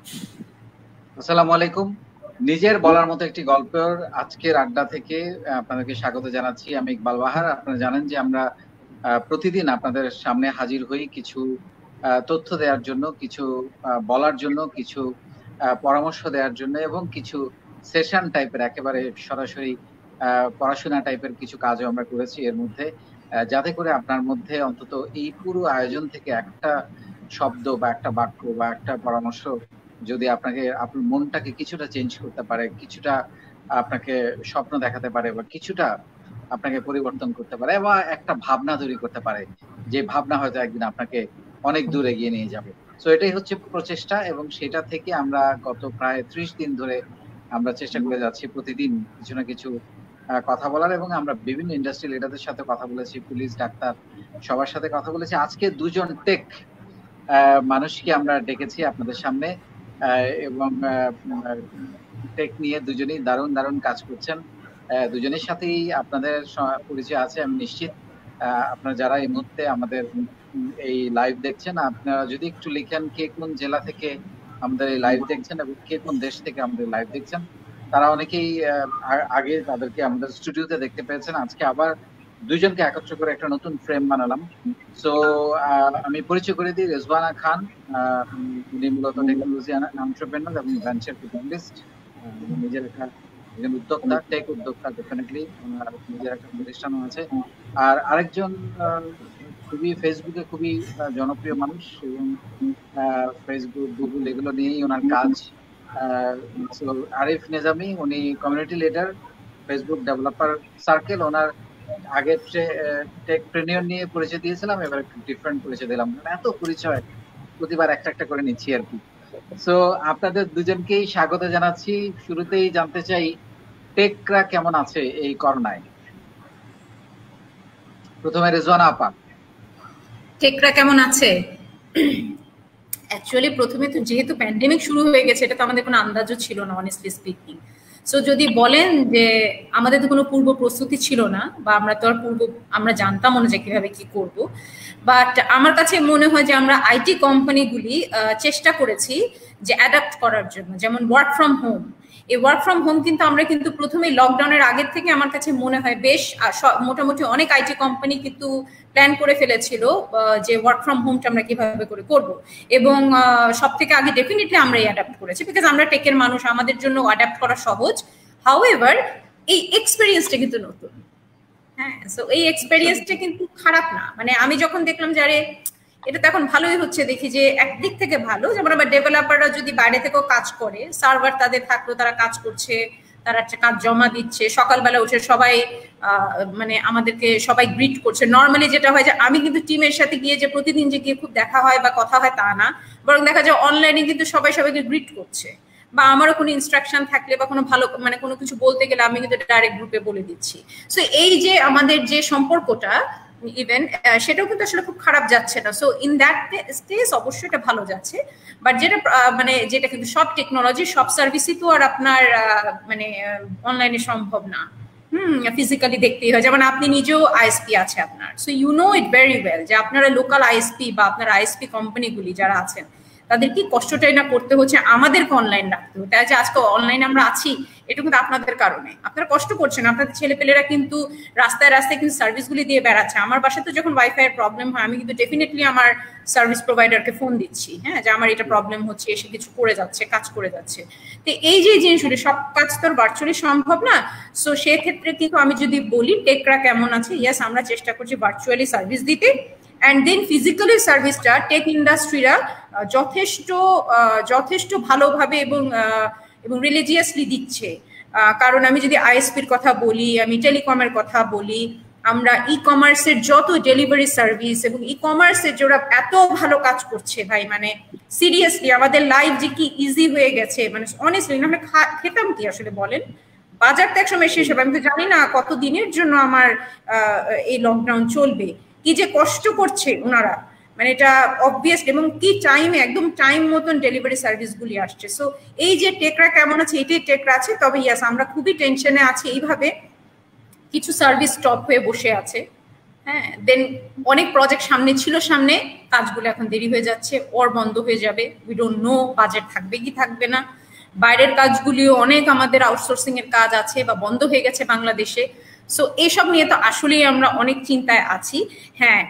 আসসালামু আলাইকুম। নিজের বলার মতো একটি গল্পের আজকের আড্ডা থেকে আপনাদেরকে স্বাগত জানাচ্ছি। আমি ইকবাল বাহার। আপনারা জানেন যে আমরা প্রতিদিন আপনাদের সামনে হাজির হই কিছু তথ্য দেওয়ার জন্য, কিছু বলার জন্য, কিছু পরামর্শ দেওয়ার জন্য এবং কিছু সেশন টাইপের একেবারে সরাসরি পড়াশোনা টাইপের কিছু কাজও আমরা করেছি এর মধ্যে। যাতে করে আপনার মধ্যে অন্তত এই পুরো আয়োজন থেকে একটা শব্দ বা একটা বাক্য বা একটা পরামর্শ যদি আপনাকে আপনার মনটাকে কিছুটা চেঞ্জ করতে পারে, কিছুটা আপনাকে স্বপ্ন দেখাতে পারে বা কিছুটা আপনাকে পরিবর্তন করতে পারে বা একটা ভাবনা তৈরি করতে পারে, যে ভাবনা হয়তো একদিন আপনাকে অনেক দূর এগিয়ে নিয়ে যাবে। সো এটাই হচ্ছে প্রচেষ্টা এবং সেটা থেকে আমরা গত প্রায় 30 দিন ধরে আমরা চেষ্টা করে যাচ্ছি প্রতিদিন কিছু না কিছু কথা বলার, এবং আমরা বিভিন্ন ইন্ডাস্ট্রি লিডারদের সাথে কথা বলেছি, পুলিশ, ডাক্তার, সবার সাথে কথা বলেছি। আজকে দুজন টেক মানুষকে আমরা ডেকেছি আপনাদের সামনে, এবং টেক নিয়ে দুজনেই দারুণ দারুণ কাজ করছেন। দুজনের সাথেই আপনাদের পরিচয় আছে আমি নিশ্চিত। আপনারা যারা এই মুহূর্তে আমাদের এই লাইভ দেখছেন, আপনারা যদি একটু লিখেন কে কোন জেলা থেকে আমাদের এই লাইভ দেখছেন এবং কে কোন দেশ থেকে আমাদের লাইভ দেখছেন। তারা অনেকেই আগে তাদেরকে আমাদের স্টুডিওতে দেখতে পেয়েছেন। আজকে আবার দুইজনকে একত্র করে একটা নতুন ফ্রেম বানালাম। সো আমি পরিচয় করে দিই, রেজওয়ানা খান। উনি মূলত টেকনোলজি এন্টারপ্রেনার এবং ভেঞ্চার ক্যাপিটালিস্ট। নিজের একটা একজন উদ্যোক্তা, টেক উদ্যোক্তা, ডেফিনেটলি নিজের একটা প্রতিষ্ঠানও আছে। আর আরেকজন খুবই ফেসবুকে খুবই জনপ্রিয় মানুষ এবং ফেসবুক, গুগল এগুলো নিয়েই ওনার কাজ। আরিফ নেজামি, উনি community leader, Facebook developer circle. ওনার আগে টেকপ্রেনিয়র নিয়ে পরিচয় দিয়েছিলাম, এবার একটু ডিফারেন্ট পরিচয় দিলাম, এত পরিচয় প্রতিবার একটা একটা করে নিচ্ছি আর কি। সো আপনাদের দুজনকেই স্বাগত জানাচ্ছি। শুরুতেই জানতে চাই টেকরা কেমন আছে এই করোনায়। প্রথমে রেজওয়ানা আপা। টেকরা কেমন আছে? অ্যাকচুয়ালি প্রথমে তো যেহেতু প্যান্ডেমিক শুরু হয়ে গেছে, এটা তো আমাদের কোনো আন্দাজও ছিল না, অনেস্টলি স্পিকিং। সো যদি বলেন যে আমাদের তো কোনো পূর্ব প্রস্তুতি ছিল না, বা আমরা জানতাম না যে কিভাবে কি করব, বাট আমার কাছে মনে হয় যে আমরা আইটি কোম্পানিগুলি চেষ্টা করেছি যে অ্যাডাপ্ট করার জন্য, যেমন ওয়ার্ক ফ্রম হোম। এই ওয়ার্ক ফ্রম হোম কিন্তু আমরা কিন্তু প্রথমেই লকডাউনের আগের থেকে আমার কাছে মনে হয় বেশ মোটামুটি অনেক আইটি কোম্পানি কিন্তু প্ল্যান করে ফেলেছিল যে ওয়ার্ক ফ্রম হোমটা আমরা কিভাবে করে করব, এবং সব থেকে আগে ডেফিনেটলি আমরাই অ্যাডাপ্ট করেছি, বিকজ আমরা টেকের মানুষ, আমাদের জন্য অ্যাডাপ্ট করা সহজ। হাউএভার এই এক্সপেরিয়েন্সটা কিন্তু নতুন। হ্যাঁ, সো এই এক্সপেরিয়েন্সটা কিন্তু খারাপ না। মানে আমি যখন দেখলাম যে আরে এটা তো এখন ভালোই হচ্ছে, দেখি যে একদিক থেকে ভালো, যেমন আবার ডেভেলপাররা যদি বাইরে থেকেও কাজ করে, সার্ভার তাদের থাকলো, তারা কাজ করছে, তারা একটা কাজ জমা দিচ্ছে, সকালবেলা উঠে সবাই মানে আমাদেরকে সবাই গ্রিট করছে। নর্মালি যেটা হয় যে আমি কিন্তু টিমের সাথে গিয়ে যে প্রতিদিন যে গিয়ে খুব দেখা হয় বা কথা হয় তা না, বরং দেখা যায় অনলাইনে কিন্তু সবাই সবাইকে গ্রিট করছে, বা আমারও কোনো ইনস্ট্রাকশন থাকলে বা কোনো ভালো মানে কোনো কিছু বলতে গেলে আমি কিন্তু ডাইরেক্ট গ্রুপে বলে দিচ্ছি। সো এই যে আমাদের যে সম্পর্কটা ইভেন সেটাও কিন্তু আসলে খুব খারাপ যাচ্ছে না। সো ইন দ্যাট কেস অবশ্যই এটা ভালো যাচ্ছে। বাট যেটা মানে যেটা কিন্তু সব টেকনোলজি, সব সার্ভিসই তো আর আপনার মানে অনলাইনে সম্ভব না। ফিজিক্যালি দেখতেই হয়। যেমন আপনি নিজেও আইএসপি আছে আপনার, so you know it very well যে আপনারা লোকাল আইএসপি বা আপনার আইএসপি কোম্পানিগুলি যারা আছেন তাদের কি কষ্টটাই না করতে হচ্ছে, আমাদেরকে অনলাইন রাখতে হচ্ছে। যে আজকে অনলাইন আমরা আছি, এটা কিন্তু আপনাদের কারণে। আপনারা কষ্ট করছেন, আপনাদের ছেলেপেলেরা কিন্তু রাস্তায় রাস্তায় কিন্তু সার্ভিসগুলি দিয়ে বেড়াচ্ছে। আমার বাসায় তো যখন ওয়াইফাই এর প্রবলেম হয়, আমি কিন্তু ডেফিনেটলি আমার সার্ভিস প্রোভাইডারকে ফোন দিচ্ছি, হ্যাঁ, যে আমার এটা প্রবলেম হচ্ছে, এসে কিছু করে যাচ্ছে, কাজ করে যাচ্ছে। তো এই যে জিনিসগুলি, সব কাজ তো ভার্চুয়ালি সম্ভব না। সো সেক্ষেত্রে কিন্তু আমি যদি বলি টেকরা কেমন আছে, ইয়েস আমরা চেষ্টা করছি ভার্চুয়ালি সার্ভিস দিতে। অ্যান্ড দেন ফিজিক্যালি সার্ভিসটা টেক ইন্ডাস্ট্রিরা যথেষ্ট ভালোভাবে এবং রিলিজিয়াসলি দিচ্ছে। কারণ আমি যদি আইএসপির কথা বলি, আমি টেলিকমের কথা বলি, আমরা ই কমার্সের যত ডেলিভারি সার্ভিস এবং ই কমার্সের যারা এত ভালো কাজ করছে ভাই, মানে সিরিয়াসলি আমাদের লাইফ যে কি ইজি হয়ে গেছে, মানে অনেস্টলি আমরা খেতাম কি আসলে বলেন, বাজার তো একসময় শেষ হবে। আমি তো জানি না কত দিনের জন্য আমার এই লকডাউন চলবে, কি যে কষ্ট করছে ওনারা, মানে এটা অবভিয়াস, এবং কি টাইমে একদম টাইম মতন ডেলিভারি সার্ভিসগুলি আসছে। সো এই যে টেকরা কেমন আছে, এটাই টেকরা আছে। তবে ইয়াস আমরা খুবই টেনশনে আছি, এইভাবে কিছু সার্ভিস স্টপ হয়ে বসে আছে। হ্যাঁ, দেন অনেক প্রজেক্ট সামনে ছিল, সামনে কাজগুলো এখন দেরি হয়ে যাচ্ছে, ওর বন্ধ হয়ে যাবে, উই ডোন্ট নো বাজেট থাকবে কি থাকবে না। বাইরের কাজগুলিও অনেক আমাদের আউটসোর্সিং এর কাজ আছে বা বন্ধ হয়ে গেছে বাংলাদেশে। সো এইসব নিয়ে তো আসলেই আমরা অনেক চিন্তায় আছি। হ্যাঁ,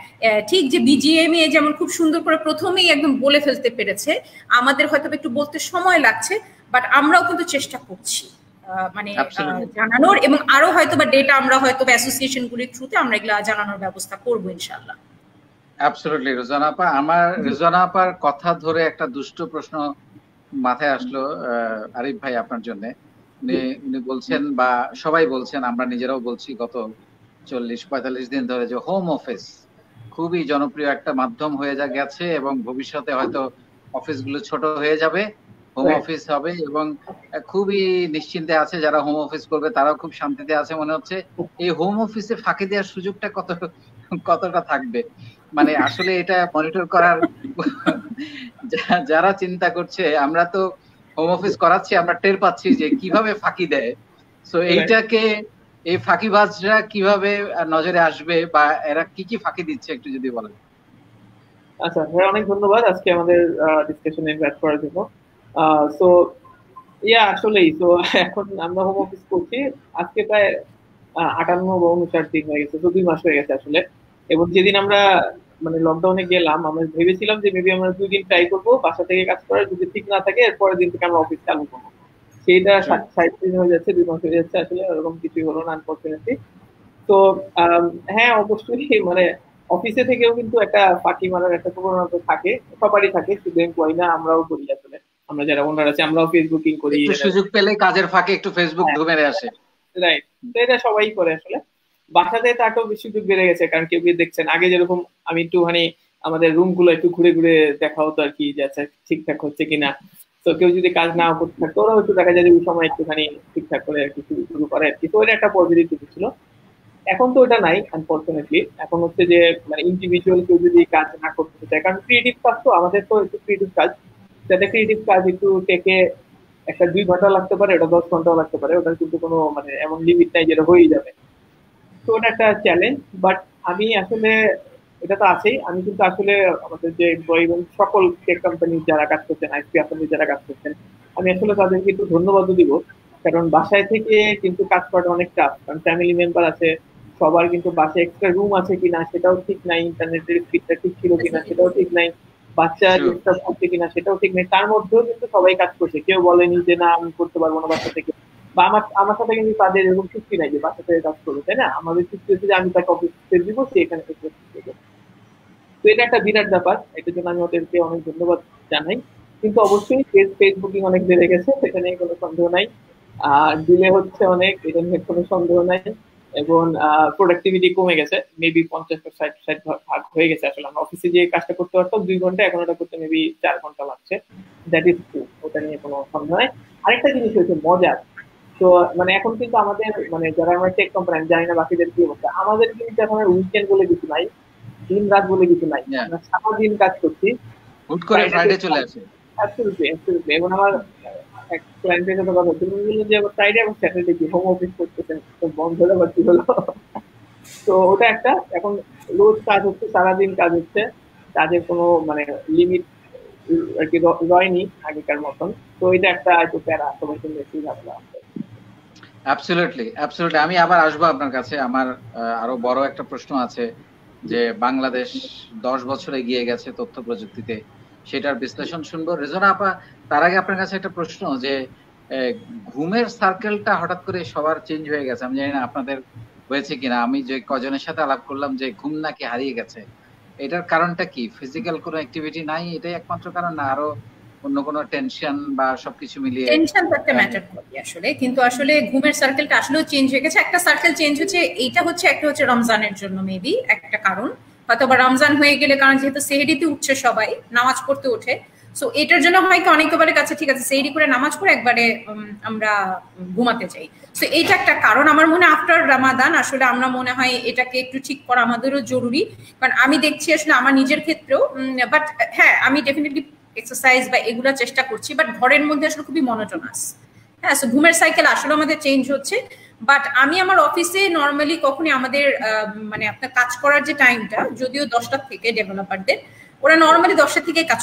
ঠিক যে বিজিএমএ যেমন খুব সুন্দর করে প্রথমেই একদম বলে ফেলতে পেরেছে, আমাদের হয়তো একটু বলতে সময় লাগছে, বাট আমরাও কিন্তু চেষ্টা করছি মানে জানানোর, এবং আরো হয়তো বা ডেটা আমরা হয়তো অ্যাসোসিয়েশন গুলির থ্রুতে আমরা এগুলো জানানোর ব্যবস্থা করব ইনশাআল্লাহ। অ্যাবসলিউটলি রেজানা আপা, আমার রেজানা আপার কথা ধরে একটা দুষ্ট প্রশ্ন মাথায় আসলো আরিফ ভাই আপনার জন্য। উনি বলছেন বা সবাই বলছেন, আমরা নিজেরাও বলছি গত 40-45 দিন ধরে, যে হোম অফিস খুবই জনপ্রিয় একটা মাধ্যম হয়ে গেছে এবং ভবিষ্যতে হয়তো অফিসগুলো ছোট হয়ে যাবে, হোম অফিস হবে, এবং খুবই নিশ্চিন্তে আছে যারা হোম অফিস করবে, তারাও খুব শান্তিতে আছে মনে হচ্ছে। এই হোম অফিসে ফাঁকি দেওয়ার সুযোগটা কতটা থাকবে, মানে আসলে এটা মনিটর করার যারা চিন্তা করছে, আমরা তো হোম অফিস করাচ্ছি, আমরা টের পাচ্ছি যে কিভাবে ফাঁকি দেয়। সো এইটাকে, এই ফাঁকিবাজরা কিভাবে নজরে আসবে বা এরা কি কি ফাঁকি দিচ্ছে একটু যদি বলেন। আচ্ছা ভাই, অনেক ধন্যবাদ আজকে আমাদের ডিসকাশনে ইনভাইট করার জন্য। সো আসলেই তো এখন আমরা হোম অফিস করছি আজকে প্রায় 58 বা 59 দিন হয়ে গেছে, 2 মাস হয়ে গেছে আসলে। এবং যেদিন আমরা মানে লকডাউনে গেলাম, আমরা ভেবেছিলাম যে মেবি আমরা 2 দিন ট্রাই করবো বাসা থেকে কাজ করার, যদি ঠিক না থাকে এরপরের দিন থেকে আমরা অফিস চালু করবো। সেইটা 60 দিন হয়ে যাচ্ছে, 2 মাস হয়ে যাচ্ছে, আসলে এরকম কিছুই হলো না আনফরচুনেটলি। তো হ্যাঁ, অবশ্যই মানে অফিসে থেকেও কিন্তু একটা ফাঁকি মারার একটা প্রবণতা থাকে, সবারই থাকে, শুধু এমপ্লয়ি না, আমরাও করি আসলে। আমরা যারা ওনার আছে আমরাও ফেসবুকিং করি, সুযোগ পেলে কাজের ফাঁকে একটু ফেসবুক মেরে আসে। রাইট, তো এটা সবাই করে আসলে। বাসাতে তাকেও বেশি সুযোগ বেড়ে গেছে, কারণ কেউ দেখছেন আগে যেরকম আমি একটুখানি আমাদের রুম গুলো একটু ঘুরে ঘুরে দেখা হতো আর কি, যে আচ্ছা ঠিকঠাক হচ্ছে কিনা। তো কেউ যদি কাজ নাও করতে থাকতো, ওরাও একটু দেখা যায় যে ওই সময় একটুখানি ঠিকঠাক করে আর কি শুরু করে আর কি। তো এটা একটা পজিটিভ ছিল। এখন তো ওটা নাই আনফরচুনেটলি। এখন হচ্ছে যে মানে ইন্ডিভিজুয়াল কেউ যদি কাজ না করতে চায়, কারণ ক্রিয়েটিভ কাজ তো আমাদের তো একটু ক্রিয়েটিভ কাজ, যাতে ক্রিয়েটিভ কাজ একটু টেকে একটা 2 ঘন্টা লাগতে পারে, ওটা 10 ঘন্টাও লাগতে পারে, ওটার কিন্তু কোনো মানে এমন লিমিট নাই যেটা হয়েই যাবে। তো ওটা একটা চ্যালেঞ্জ। বাট আমি আসলে, এটা তো আছেই, আমি কিন্তু আসলে আমাদের যে এমপ্লয়ি এবং সকল টেক কোম্পানি যারা কাজ করছেন, আইটি কোম্পানি যারা কাজ করছেন, আমি আসলে তাদেরকে একটু ধন্যবাদ দিব। কারণ বাসায় থেকে কিন্তু কাজ করাটা অনেক টাফ, কারণ ফ্যামিলি মেম্বার আছে, সবার কিন্তু বাসায় এক্সট্রা রুম আছে কিনা সেটাও ঠিক নাই, ইন্টারনেটের স্পিডটা ঠিক ছিল কিনা সেটাও ঠিক নাই, বাচ্চা ডিস্টার্ব করছে কিনা সেটাও ঠিক নেই। তার মধ্যেও কিন্তু সবাই কাজ করছে, কেউ বলেনি যে না আমি করতে পারবো না বাসা থেকে, বা আমার সাথে কিন্তু তাদের এরকম চুক্তি নাই যে বাসা থেকে কাজ করবো, তাই না? আমাদের চুক্তি হচ্ছে যে আমি তাকে অফিস দিব, সে এখানে থেকে। তো এটা একটা বিরাট ব্যাপার, এটার জন্য আমি ওদেরকে অনেক ধন্যবাদ জানাই। কিন্তু অবশ্যই ফেসবুকিং অনেক বেড়ে গেছে, সেটা নিয়ে কোনো সন্দেহ নাই। ডিলে হচ্ছে অনেক, এটা নিয়ে কোনো সন্দেহ নাই। এবং প্রোডাক্টিভিটি কমে গেছে, মেবি 50-60 ভাগ হয়ে গেছে। আসলে আমরা অফিসে যে কাজটা করতে পারতাম 2 ঘন্টা, এখন ওটা করতে মেবি 4 ঘন্টা লাগছে। দ্যাট ইজ ট্রু, ওটা নিয়ে কোনো সন্দেহ নাই। আরেকটা জিনিস হচ্ছে মজার, তো মানে এখন কিন্তু আমাদের মানে যারা আমরা টেক কোম্পানি, জানি না বাকিদের কি অবস্থা, আমাদের কিন্তু এখন উইকেন্ড বলে কিছু নাই, দিন রাত বলে কিছু নাই, আমরা সারাদিন কাজ করছি, হুট করে ফ্রাইডে চলে আসে। অ্যাবসলিউটলি। এবং আমার এক ক্লায়েন্টের সাথে কথা হচ্ছে, উনি বললেন যে ফ্রাইডে এবং স্যাটারডে কি হোম অফিস করতেছেন, তো বন্ধ হলে আবার কি হলো। তো ওটা একটা, এখন রোজ কাজ হচ্ছে, সারাদিন কাজ হচ্ছে, কাজের কোনো মানে লিমিট আর কি রয়নি আগেকার মতন। তো এটা একটা একটু প্যারা, সবাই কিন্তু একটু ঝামেলা। অ্যাবসলিউটলি। আমি আবার আসবো আপনার কাছে, আমার আরো বড় একটা প্রশ্ন আছে, যে বাংলাদেশ 10 বছর এগিয়ে গেছে তথ্য প্রযুক্তিতে, সেটার বিশ্লেষণ শুনবো রেজনা আপা। তার আগে আপনার কাছে একটা প্রশ্ন, যে ঘুমের সার্কেলটা হঠাৎ করে সবার চেঞ্জ হয়ে গেছে, আমি জানি না আপনাদের হয়েছে কিনা। আমি যে কজনের সাথে আলাপ করলাম যে ঘুম নাকি হারিয়ে গেছে, এটার কারণটা কি? ফিজিক্যাল কোনো অ্যাক্টিভিটি নাই, এটাই একমাত্র কারণ, না আরো অন্য কোনো টেনশন বা সবকিছু মিলিয়ে? টেনশন তো একটা ম্যাটার করে আসলে, কিন্তু আসলে ঘুমের সার্কেলটা আসলেও চেঞ্জ হয়ে গেছে। একটা সার্কেল চেঞ্জ হচ্ছে, এইটা হচ্ছে একটা হচ্ছে রমজানের জন্য মেবি একটা কারণ, হয়তো বা রমজান হয়ে গেলে, কারণ যেহেতু সেহরিতে উঠছে সবাই, নামাজ পড়তে ওঠে, সো এটার জন্য হয় কি অনেকবারের কাছে ঠিক আছে সেহরি করে নামাজ পড়ে একবারে আমরা ঘুমাতে চাই। সো এইটা একটা কারণ আমার মনে হয়। আফটার রামাদান আসলে আমরা মনে হয় এটাকে একটু ঠিক করা আমাদেরও জরুরি, কারণ আমি দেখছি আসলে আমার নিজের ক্ষেত্রেও। বাট হ্যাঁ, আমি ডেফিনেটলি এক্সারসাইজ বা এগুলা চেষ্টা করছি, বাট ঘরের মধ্যে আসলে খুবই মনোটোনাস। হ্যাঁ, সো ঘুমের সাইকেল আসলে আমাদের চেঞ্জ হচ্ছে। বাট আমি আমার অফিসে নর্মালি কখনই আমাদের মানে আপনার কাজ করার যে টাইমটা, যদিও 10টা থেকে ডেভেলপারদের, ওরা নর্মালি 10টা থেকে কাজ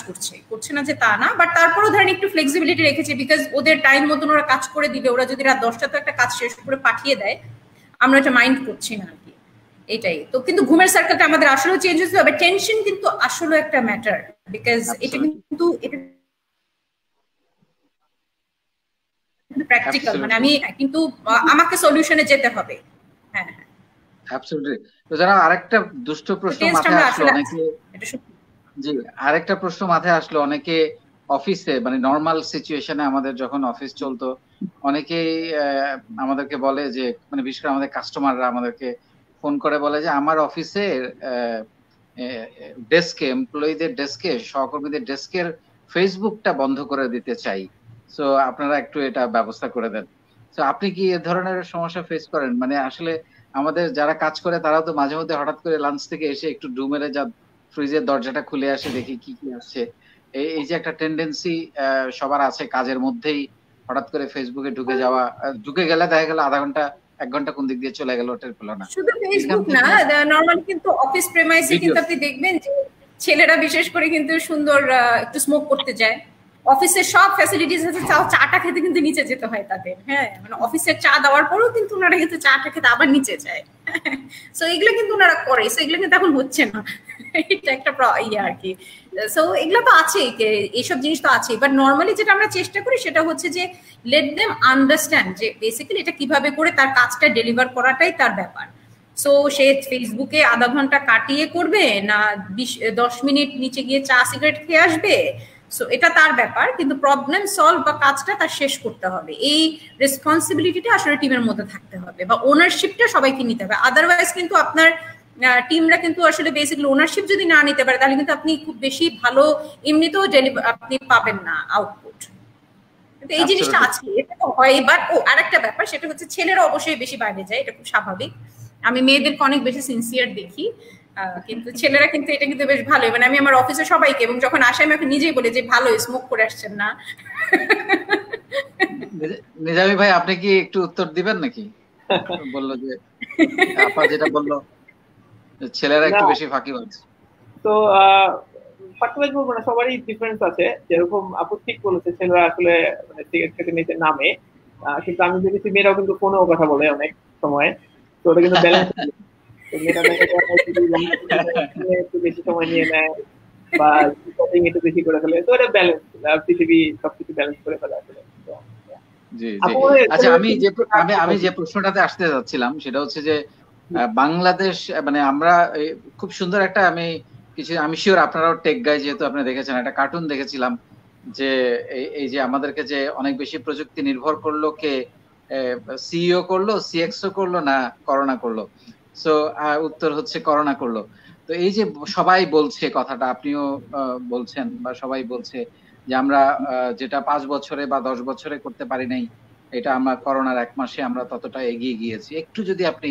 করছে না যে তা না, বাট তারপরেও ধরেন একটু ফ্লেক্সিবিলিটি রেখেছে, বিকজ ওদের টাইম মতন ওরা কাজ করে দিলে, ওরা যদি রাত 10টা তো একটা কাজ শেষ করে পাঠিয়ে দেয়, আমরা এটা মাইন্ড করছি না আর কি। এটাই তো। কিন্তু ঘুমের সার্কেলটা আমাদের আসলেও চেঞ্জ হতে হবে। টেনশন কিন্তু আসলে একটা ম্যাটার, বিকজ এটা কিন্তু প্র্যাকটিক্যাল, মানে আমি কিন্তু আমাকে সলিউশনে যেতে হবে। হ্যাঁ হ্যাঁ অ্যাবসলিউটলি। তো যারা আরেকটা দুষ্ট প্রশ্ন মাথায় আসলো অনেকে, জি আরেকটা প্রশ্ন মাথায় আসলো অনেকে অফিসে, মানে নর্মাল সিচুয়েশনে আমাদের যখন অফিস চলতো, অনেকেই আমাদেরকে বলে যে, মানে বিশেষ করে আমাদের কাস্টমাররা আমাদেরকে ফোন করে বলে যে আমার অফিসে ডেস্কে, এমপ্লয়ীদের ডেস্কে, সহকর্মীদের ডেস্কের ফেসবুকটা বন্ধ করে দিতে চাই, সো আপনারা একটু এটা ব্যবস্থা করে দেন। তো আপনি কি এ ধরনের সমস্যা ফেস করেন? মানে আসলে আমাদের যারা কাজ করে তারাও তো মাঝে মধ্যে হঠাৎ করে লাঞ্চ থেকে এসে একটু ডুমেরে যা ফ্রিজের দরজাটা খুলে আসে, দেখি কি কি আসছে। এই যে একটা টেন্ডেন্সি সবার আছে কাজের মধ্যেই হঠাৎ করে ফেসবুকে ঢুকে যাওয়া, ঢুকে গেলে দেখা গেল আধা ঘন্টা 1 ঘন্টা কোন দিক দিয়ে চলে গেল টের পেল না। শুধু ফেসবুক না, নরমালি কিন্তু অফিস প্রেমাইসে কিন্তু আপনি দেখবেন যে ছেলেরা বিশেষ করে কিন্তু সুন্দর একটু স্মোক করতে যায়। অফিসের সব ফ্যাসিলিটিস আছে, চাটা খেতে কিন্তু নিচে যেতে হয় তাদের। হ্যাঁ, মানে অফিসের চা দেওয়ার পরেও কিন্তু ওনারা কিন্তু চাটা খেতে আবার নিচে যায়। সো এগুলো কিন্তু ওনারা করে, সো এগুলো কিন্তু এখন হচ্ছে না। এটা একটা ইয়ে আর কি। সো এগুলো তো আছেই, এইসব জিনিস তো আছেই। বাট নর্মালি যেটা আমরা চেষ্টা করি সেটা হচ্ছে যে লেট দেম আন্ডারস্ট্যান্ড যে বেসিক্যালি এটা কিভাবে করে তার কাজটা ডেলিভার করাটাই তার ব্যাপার। সো সে ফেসবুকে আধা ঘন্টা কাটিয়ে করবে না 10 মিনিট নিচে গিয়ে চা সিগারেট খেয়ে আসবে, সো এটা তার ব্যাপার, কিন্তু প্রবলেম সলভ বা কাজটা তার শেষ করতে হবে। এই রেসপন্সিবিলিটিটা আসলে টিমের মধ্যে থাকতে হবে, বা ওনারশিপটা সবাইকে নিতে হবে। আদারওয়াইজ কিন্তু আপনার টিমরা কিন্তু আসলে বেসিক্যালি ওনারশিপ যদি না নিতে পারে, তাহলে কিন্তু আপনি খুব বেশি ভালো এমনিতেও আপনি পাবেন না আউটপুট। এই জিনিসটা আছে, এটা তো হয়। বাট আরেকটা ব্যাপার, সেটা হচ্ছে ছেলেরা অবশ্যই বেশি বাইরে যায়, এটা খুব স্বাভাবিক। আমি মেয়েদেরকে অনেক বেশি সিনসিয়ার দেখি, কিন্তু ছেলেরা কিন্তু এটা কিন্তু বেশ ভালোই। মানে আমি আমার অফিসে সবাইকে, এবং যখন আসে আমি ওকে নিজেই বলি যে ভালো স্মোক করে আসছেন না। নিজামী ভাই, আপনি কি একটু উত্তর দিবেন নাকি? বললো যে আপা যেটা বললো ছেলেরা একটু বেশি ফাঁকিবাজ। তো ফাঁকিবাজ বলবো না, সবারই ডিফারেন্স আছে। যেরকম আপু ঠিক বলেছে, ছেলেরা আসলে মানে সিগারেট খেতে নিতে নামে, কিন্তু আমি দেখেছি মেয়েরাও কিন্তু ফোনেও কথা বলে অনেক সময়। তো ওটা কিন্তু ব্যালেন্স, মেয়েরা একটু বেশি সময় নিয়ে নেয় বা একটু বেশি করে ফেলে, তো এটা ব্যালেন্স, পৃথিবী সবকিছু ব্যালেন্স করে ফেলে আসলে। জি জি। আচ্ছা, আমি যে প্রশ্নটাতে আসতে যাচ্ছিলাম সেটা হচ্ছে যে বাংলাদেশ, মানে আমরা খুব সুন্দর একটা, আমি শিওর আপনারাও টেক গাই যেহেতু আপনি দেখেছেন, একটা কার্টুন দেখেছিলাম যে এই যে আমাদেরকে যে অনেক বেশি প্রযুক্তি নির্ভর করলো, কে সিইও করলো, সিএক্সও করলো, না করোনা করলো? সো উত্তর হচ্ছে করোনা করলো। তো এই যে সবাই বলছে কথাটা, আপনিও বলছেন বা সবাই বলছে যে আমরা যেটা 5 বছরে বা 10 বছরে করতে পারি নাই, এটা আমরা করোনার 1 মাসে আমরা ততটা এগিয়ে গিয়েছি। একটু যদি আপনি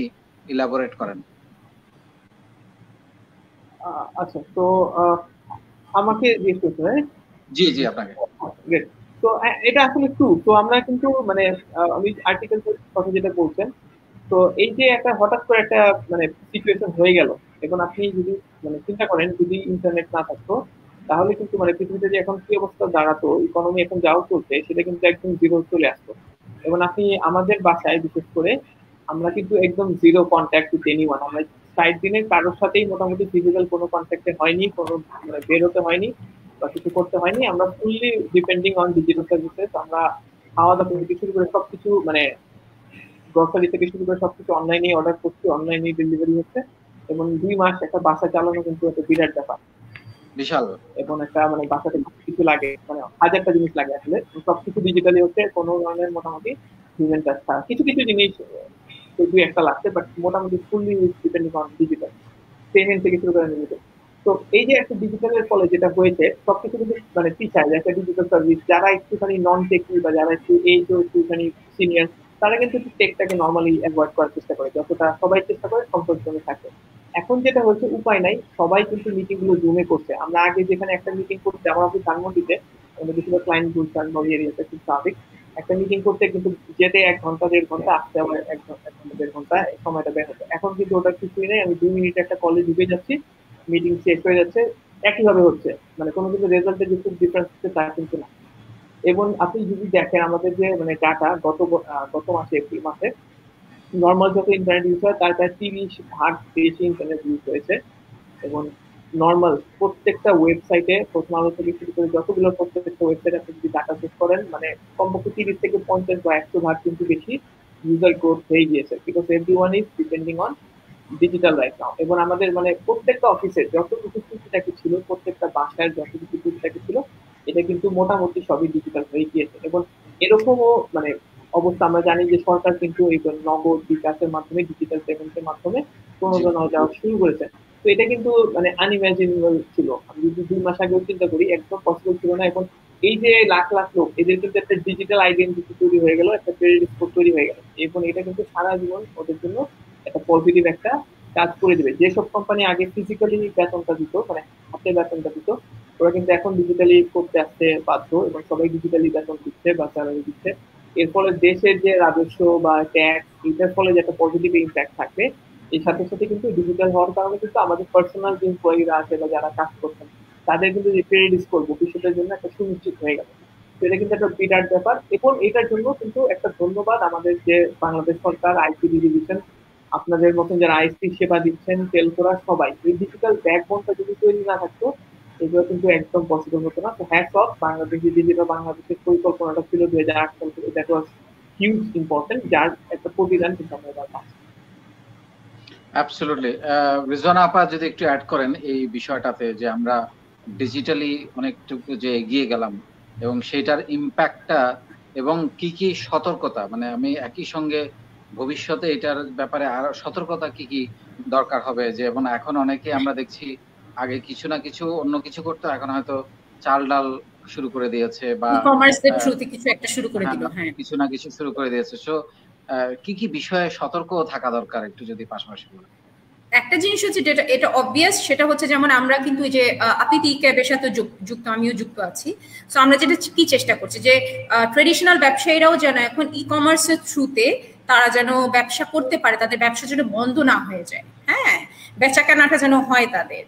ইলাবোরেট করেন। আচ্ছা, তো আমাকে জিজ্ঞেস করতে, জি জি আপনাকে। তো এটা আসলে ট্রু। তো আমরা কিন্তু মানে আমি আর্টিকেল কথা যেটা বলছেন, তো এই যে একটা হঠাৎ করে একটা মানে সিচুয়েশন হয়ে গেল, এখন আপনি যদি মানে চিন্তা করেন যদি ইন্টারনেট না থাকতো, তাহলে কিন্তু মানে পৃথিবীতে যে এখন কি অবস্থা দাঁড়াতো, ইকোনমি এখন যাও চলছে সেটা কিন্তু একদম জিরো চলে আসতো। এবং আপনি আমাদের বাসায় বিশেষ করে আমরা কিন্তু একদম জিরো কন্ট্যাক্ট উইথ এনিওয়ান। আমরা 60 দিনে কারোর সাথেই মোটামুটি ফিজিক্যাল কোনো কন্ট্যাক্টে হয়নি, কোনো মানে বের হতে হয়নি বা কিছু করতে হয়নি। আমরা fully depending on digital services. আমরা খাওয়া দাওয়া থেকে শুরু করে সবকিছু মানে গ্রসারি থেকে শুরু করে সবকিছু অনলাইনে অর্ডার করছি, অনলাইনে ডেলিভারি হচ্ছে। এবং 2 মাস একটা বাসা চালানো কিন্তু একটা বিরাট ব্যাপার, বিশাল। এবং একটা মানে বাসাতে কিছু লাগে, মানে হাজারটা জিনিস লাগে আসলে, সবকিছু ডিজিটালি হচ্ছে। কোনো ধরনের মোটামুটি হিউম্যান টাচ ছাড়া কিছু কিছু জিনিস 2-1টা লাগছে, বাট মোটামুটি fully depending on digital payment থেকে শুরু করে ডিজিটাল। তো এই যে একটা ডিজিটালের ফলে যেটা হয়েছে, সবকিছু কিন্তু মানে পিছায় যে একটা ডিজিটাল সার্ভিস। যারা একটুখানি নন টেকনিক বা যারা একটু একটুখানি সিনিয়র, তারা কিন্তু টেকটাকে নর্মালি অ্যাভয়েড করার চেষ্টা করে, যতটা সবাই চেষ্টা করে কমফোর্ট জোনে থাকে। এখন যেটা হচ্ছে, উপায় নাই, সবাই কিন্তু মিটিং গুলো জুমে করছে। আমরা আগে যেখানে একটা মিটিং করতে, আমার অফিস ধানমন্ডিতে, আমাদের বেশিরভাগ ক্লায়েন্ট গুলশান বা এরিয়াতে খুব স্বাভাবিক, একটা মিটিং করতে কিন্তু যেতে 1 ঘন্টা 1.5 ঘন্টা, আসতে আবার 1 ঘন্টা 1.5 ঘন্টা সময়টা বের হতো। এখন কিন্তু ওটা কিছুই নেই, আমি 2 মিনিটে একটা কলে ঢুকে যাচ্ছি, মিটিং শেষ হয়ে যাচ্ছে, একইভাবে হচ্ছে, মানে কোনো কিন্তু রেজাল্টের যে খুব ডিফারেন্স হচ্ছে তা কিন্তু না। এবং আপনি যদি দেখেন আমাদের যে মানে ডাটা গত মাসে এপ্রিল মাসে নর্মাল যত ইন্টারনেট ইউজ হয় তার প্রায় 30% বেশি ইন্টারনেট ইউজ হয়েছে। এবং নর্মাল প্রত্যেকটা ওয়েবসাইটে প্রথম আলো থেকে শুরু করে যতগুলো প্রত্যেকটা ওয়েবসাইট আপনি যদি ডাটা চেক করেন, মানে কমপক্ষে 30 থেকে 50 বা 100 ভাগ কিন্তু বেশি ইউজার গ্রোথ হয়ে গিয়েছে, because everyone is depending on digital right now. এবং আমাদের মানে প্রত্যেকটা অফিসে যতটুকু টুকিটাকি ছিল, প্রত্যেকটা বাসায় যতটুকু টুকিটাকি ছিল, এটা কিন্তু মোটামুটি সবই ডিজিটাল হয়ে গিয়েছে। এবং এরকমও মানে অবস্থা আমরা জানি যে সরকার কিন্তু এই নগদ বিকাশের মাধ্যমে, ডিজিটাল পেমেন্টের মাধ্যমে প্রণোদনা দেওয়া শুরু করেছে। তো এটা কিন্তু মানে আনইমাজিনেবল ছিল, আমি যদি 2 মাস আগেও চিন্তা করি একদম পসিবল ছিল না। এখন এই যে লাখ লাখ লোক, এদের কিন্তু একটা ডিজিটাল আইডেন্টিটি তৈরি হয়ে গেল, একটা ক্রেডিট স্কোর তৈরি হয়ে গেল, এবং এটা কিন্তু সারা জীবন ওদের জন্য একটা পজিটিভ একটা কাজ করে দিবে। যেসব কোম্পানি আগে ফিজিক্যালি বেতনটা দিত, মানে হাতে বেতনটা দিত, ওরা কিন্তু এখন ডিজিটালি করতে আসতে বাধ্য, এবং সবাই ডিজিটালি বেতন দিচ্ছে বা স্যালারি দিচ্ছে। এর ফলে দেশের যে রাজস্ব বা ট্যাক্স, এটার ফলে যে একটা পজিটিভ ইম্প্যাক্ট থাকবে। এর সাথে সাথে কিন্তু ডিজিটাল হওয়ার কারণে কিন্তু আমাদের পার্সোনাল যে এমপ্লয়িরা আছে বা যারা কাজ করছেন, তাদের কিন্তু যে ক্রেডিট স্কোর ভবিষ্যতের জন্য একটা সুনিশ্চিত হয়ে গেল। এটা কিন্তু একটা বিরাট ব্যাপার। এবং এটার জন্য কিন্তু একটা ধন্যবাদ আমাদের যে বাংলাদেশ সরকার, আইসিডি ডিভিশন, আপনাদের মতন যারা আইসপি সেবা দিচ্ছেন, তেলকোরা, সবাই। এই ডিজিটাল ব্যাকবোনটা যদি তৈরি না থাকতো, এগুলো কিন্তু একদম পসিবল হতো না। তো হ্যাটস অফ বাংলাদেশি ডিজিটাল বাংলাদেশের পরিকল্পনাটা ছিল 2008 সাল থেকে, দ্যাট ওয়াজ হিউজ ইম্পর্টেন্ট, যার একটা প্রতিদান কিন্তু আমরা এবার পাচ্ছি। অ্যাবসলিউটলি। রিজওয়ানা আপা যদি একটু অ্যাড করেন এই বিষয়টাতে, যে আমরা ডিজিটালি অনেকটুকু যে এগিয়ে গেলাম এবং সেটার ইম্প্যাক্টটা এবং কি কি সতর্কতা, মানে আমি একই সঙ্গে ভবিষ্যতে এটার ব্যাপারে আরো সতর্কতা কি কি দরকার হবে। যে এবং এখন অনেকে আমরা দেখছি আগে কিছু না কিছু অন্য কিছু করতো, এখন হয়তো চাল ডাল শুরু করে দিয়েছে বা ই-কমার্সের থ্রুতে কিছু একটা শুরু করে দিল। হ্যাঁ, কিছু না কিছু শুরু করে দিয়েছে। সো কি কি বিষয়ে সতর্ক থাকা দরকার একটু যদি পাশাপাশি বলেন। একটা জিনিস হচ্ছে যেটা এটা অবভিয়াস, সেটা হচ্ছে যেমন আমরা কিন্তু এই যে আপনি ই-ক্যাবের সাথে যুক্ত, আমিও যুক্ত আছি। সো আমরা যেটা কি চেষ্টা করছি যে ট্রেডিশনাল ব্যবসায়ীরাও যেন এখন ই-কমার্সের থ্রুতে তারা যেন ব্যবসা করতে পারে, তাদের ব্যবসা যেন বন্ধ না হয়ে যায়। হ্যাঁ, বেচা কেনাটা যেন হয় তাদের,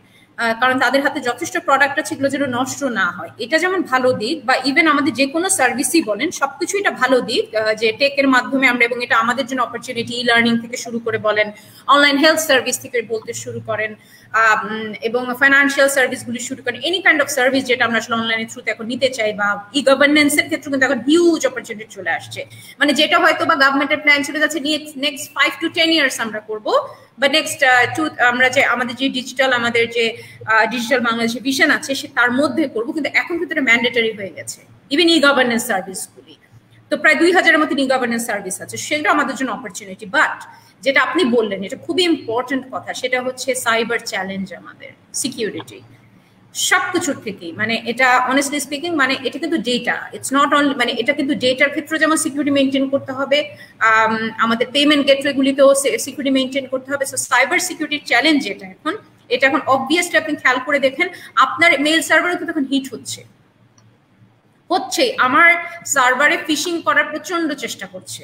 কারণ তাদের হাতে যথেষ্ট প্রোডাক্ট আছে, এগুলো যেন নষ্ট না হয়। এটা যেমন ভালো দিক, বা ইভেন আমাদের যে কোনো সার্ভিসই বলেন সবকিছু এটা ভালো দিক, যে টেকের মাধ্যমে আমরা, এবং এটা আমাদের জন্য অপরচুনিটি, ই লার্নিং থেকে শুরু করে বলেন, অনলাইন হেলথ সার্ভিস থেকে বলতে শুরু করেন, এবং ফাইন্যান্সিয়াল সার্ভিসগুলি শুরু করেন, এনি কাইন্ড অফ সার্ভিস যেটা আমরা আসলে অনলাইনের থ্রুতে এখন নিতে চাই, বা ই গভর্নেন্সের ক্ষেত্রে কিন্তু এখন হিউজ অপরচুনিটি চলে আসছে। মানে যেটা হয়তো বা গভর্নমেন্টের প্ল্যান ছিল যাচ্ছে নেক্সট 5 to 10 ইয়ার্স আমরা করবো, বা নেক্সট আমরা যে আমাদের যে ডিজিটাল, আমাদের যে ডিজিটাল বাংলাদেশের ভিশন আছে সে তার মধ্যে করবো, কিন্তু এখন কিন্তু এটা ম্যান্ডেটরি হয়ে গেছে ইভেন ই গভর্নেন্স সার্ভিসগুলি। তো প্রায় 2000-এর মতো ই গভর্নেন্স সার্ভিস আছে, সেটা আমাদের জন্য অপরচুনিটি। বাট যেটা আপনি বললেন এটা খুবই ইম্পর্টেন্ট কথা, সেটা হচ্ছে সাইবার চ্যালেঞ্জ, আমাদের সিকিউরিটি সবকিছুর থেকেই। মানে এটা অনেস্টলি স্পিকিং, মানে এটা কিন্তু ডেটা, ইটস নট অনলি, মানে এটা কিন্তু ডেটার ক্ষেত্রে যেমন সিকিউরিটি মেনটেন করতে হবে, আমাদের পেমেন্ট গেটওয়েগুলিতেও সিকিউরিটি মেনটেন করতে হবে। সো সাইবার সিকিউরিটির চ্যালেঞ্জ এটা এখন অবভিয়াসলি আপনি খেয়াল করে দেখেন, আপনার মেল সার্ভারও কিন্তু এখন হিট হচ্ছে। আমার সার্ভারে ফিশিং করার প্রচন্ড চেষ্টা করছে।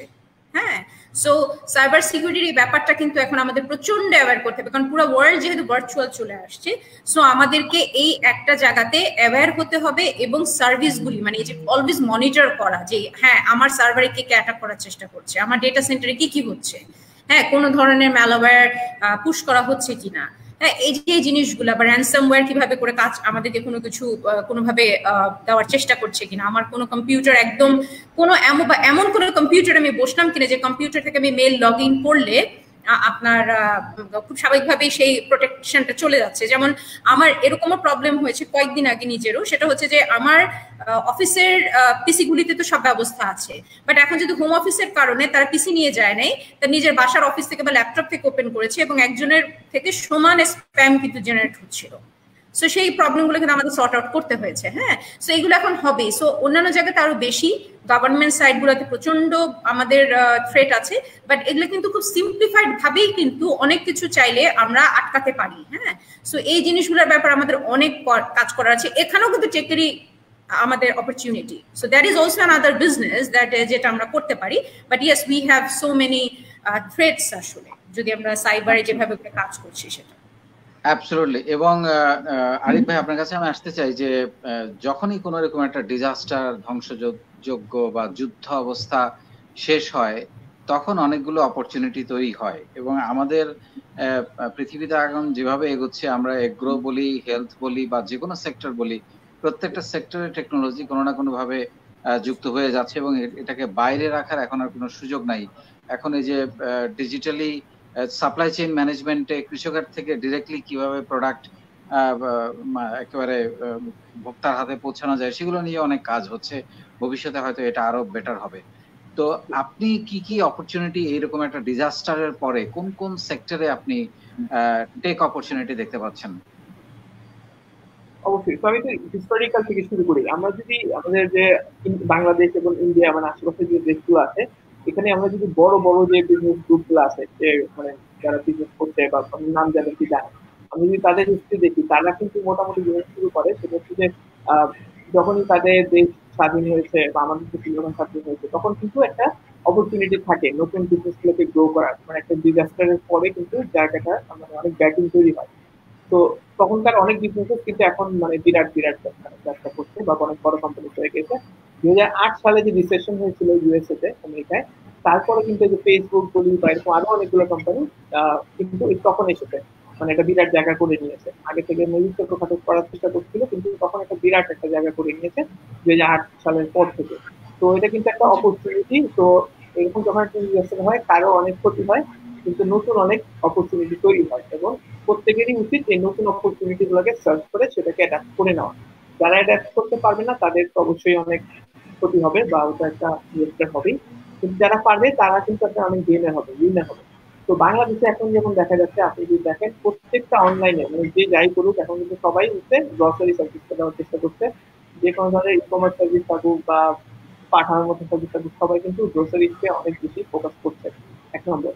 হ্যাঁ, সো সাইবার সিকিউরিটির এই ব্যাপারটা কিন্তু এখন আমাদের প্রচন্ড অ্যাওয়্যার করতে হবে, কারণ পুরো ওয়ার্ল্ড যেহেতু ভার্চুয়াল চলে আসছে। সো আমাদেরকে এই একটা জায়গাতে অ্যাওয়্যার হতে হবে, এবং সার্ভিসগুলি মানে এই যে অলওয়েজ মনিটর করা, যে হ্যাঁ আমার সার্ভারে কে অ্যাটাক করার চেষ্টা করছে, আমার ডেটা সেন্টারে কি হচ্ছে, হ্যাঁ কোনো ধরনের ম্যালওয়্যার পুশ করা হচ্ছে কিনা, হ্যাঁ এই যে জিনিসগুলো, বা র্যানসামওয়্যার কিভাবে করে কাজ আমাদেরকে কোনো কিছু কোনোভাবে দেওয়ার চেষ্টা করছে কিনা, আমার কোনো কম্পিউটার একদম কোনো এমন কোনো কম্পিউটার আমি বসলাম কিনা যে কম্পিউটার থেকে আমি মেল লগ ইন করলে আপনার খুব স্বাভাবিকভাবেই সেই প্রোটেকশনটা চলে যাচ্ছে। যেমন আমার এরকমও প্রবলেম হয়েছে কয়েকদিন আগে নিজেরও, সেটা হচ্ছে যে আমার অফিসের পিসি গুলিতে তো সব ব্যবস্থা আছে, বাট এখন যদি হোম অফিসের কারণে তারা পিসি নিয়ে যায় নাই, তার নিজের বাসার অফিস থেকে বা ল্যাপটপ থেকে ওপেন করেছে, এবং একজনের থেকে সমান স্প্যাম কিন্তু জেনারেট হচ্ছিল। সো সেই প্রবলেমগুলো কিন্তু আমাদের সর্ট আউট করতে হয়েছে। হ্যাঁ, সো এইগুলো এখন হবে। সো অন্যান্য জায়গাতে আরো বেশি, গভর্নমেন্ট সাইটগুলোতে প্রচন্ড আমাদের থ্রেট আছে, বাট এগুলো কিন্তু খুব সিম্পলিফাইড ভাবেই কিন্তু অনেক কিছু চাইলে আমরা আটকাতে পারি। হ্যাঁ, সো এই জিনিসগুলোর ব্যাপারে আমাদের অনেক কাজ করার আছে। এখানেও কিন্তু টেকেরই আমাদের opportunity. So that is also another business that যেটা আমরা করতে পারি। But yes, we have so many threats আসলে, যদি আমরা সাইবারে যেভাবে কাজ করছি সেটা। অ্যাবসলিউটলি। এবং আরিফ ভাই, আপনার কাছে আমি আসতে চাই যে যখনই কোনো রকম একটা ডিজাস্টার, ধ্বংসযোগ্য বা যুদ্ধ অবস্থা শেষ হয়, তখন অনেকগুলো অপরচুনিটি তৈরি হয়। এবং আমাদের পৃথিবীতে এখন যেভাবে এগোচ্ছে, আমরা এগ্রো বলি, হেলথ বলি, বা যে কোনো সেক্টর বলি, প্রত্যেকটা সেক্টরে টেকনোলজি কোনো না কোনো ভাবে যুক্ত হয়ে যাচ্ছে এবং এটাকে বাইরে রাখার এখন আর কোনো সুযোগ নাই। এখন এই যে ডিজিটালি সাপ্লাই চেইন ম্যানেজমেন্টে কৃষকের থেকে ডিরেক্টলি কিভাবে প্রোডাক্ট একেবারে ভোক্তার হাতে পৌঁছানো যায়, সেগুলো নিয়ে অনেক কাজ হচ্ছে। ভবিষ্যতে হয়তো এটা আরো বেটার হবে। তো আপনি কি কি অপরচুনিটি এইরকম একটা ডিজাস্টারের পরে কোন কোন সেক্টরে আপনি টেক অপরচুনিটি দেখতে পাচ্ছেন? অবশ্যই। তো আমি তো হিস্টোরিক্যাল থেকে শুরু করি। আমরা যদি আমাদের যে বাংলাদেশ এবং ইন্ডিয়া মানে আশেপাশে যে দেশগুলো আছে, এখানে আমরা যদি বড় বড় যে বিজনেস গ্রুপ গুলো আছে, যে মানে যারা বিজনেস করছে বা নাম যাদের কি জানে, আমি যদি তাদের হিস্ট্রি দেখি, তারা কিন্তু মোটামুটি বিজনেস শুরু করে সেটা হচ্ছে যে যখনই তাদের দেশ স্বাধীন হয়েছে বা আমাদের দেশ যখন স্বাধীন হয়েছে, তখন কিন্তু একটা অপরচুনিটি থাকে নতুন বিজনেস গুলোকে গ্রো করার। মানে একটা ডিজাস্টারের পরে কিন্তু জায়গাটা মানে অনেক ব্যাকিং তৈরি হয়। তো তখনকার অনেক বিজনেস কিন্তু এখন মানে বিরাট বিরাট ব্যবসা করছে বা অনেক বড় কোম্পানি হয়ে গেছে। 2008 সালে যে রিসেশন হয়েছিল ইউএসএ তে, আমেরিকায়, তারপরে কিন্তু যে ফেসবুক বলি বা এরকম আরো অনেকগুলো কোম্পানি কিন্তু তখন এসেছে, মানে একটা বিরাট জায়গা করে নিয়েছে। আগে থেকে মেবি ছোটখাটো করার চেষ্টা করছিল, কিন্তু তখন একটা বিরাট একটা জায়গা করে নিয়েছে 2008 সালের পর থেকে। তো এটা কিন্তু একটা অপরচুনিটি। তো এরকম যখন একটা রিসেশন হয়, কারো অনেক ক্ষতি হয়, কিন্তু নতুন অনেক অপরচুনিটি তৈরি হয়। এবং প্রত্যেকেরই উচিত এই নতুন অপরচুনিটি গুলোকে সার্চ করে সেটাকে অ্যাডাপ্ট করে নেওয়া। যারা অ্যাডাপ্ট করতে পারবে না, তাদের তো অবশ্যই অনেক ক্ষতি হবে বা ওটা একটা ডিজাস্টার হবেই। কিন্তু যারা পারবে তারা কিন্তু একটা অনেক গেইনার হবে, উইনার হবে। তো বাংলাদেশে এখন যেমন দেখা যাচ্ছে, আপনি যদি দেখেন প্রত্যেকটা অনলাইনে মানে যে যাই করুক, এখন কিন্তু সবাই হচ্ছে গ্রসারি সার্ভিসটা দেওয়ার চেষ্টা করছে। যে কোনো ধরনের ই কমার্স সার্ভিস থাকুক বা পাঠানোর মতো সার্ভিস থাকুক, সবাই কিন্তু গ্রোসারিতে অনেক বেশি ফোকাস করছে। এক নম্বর,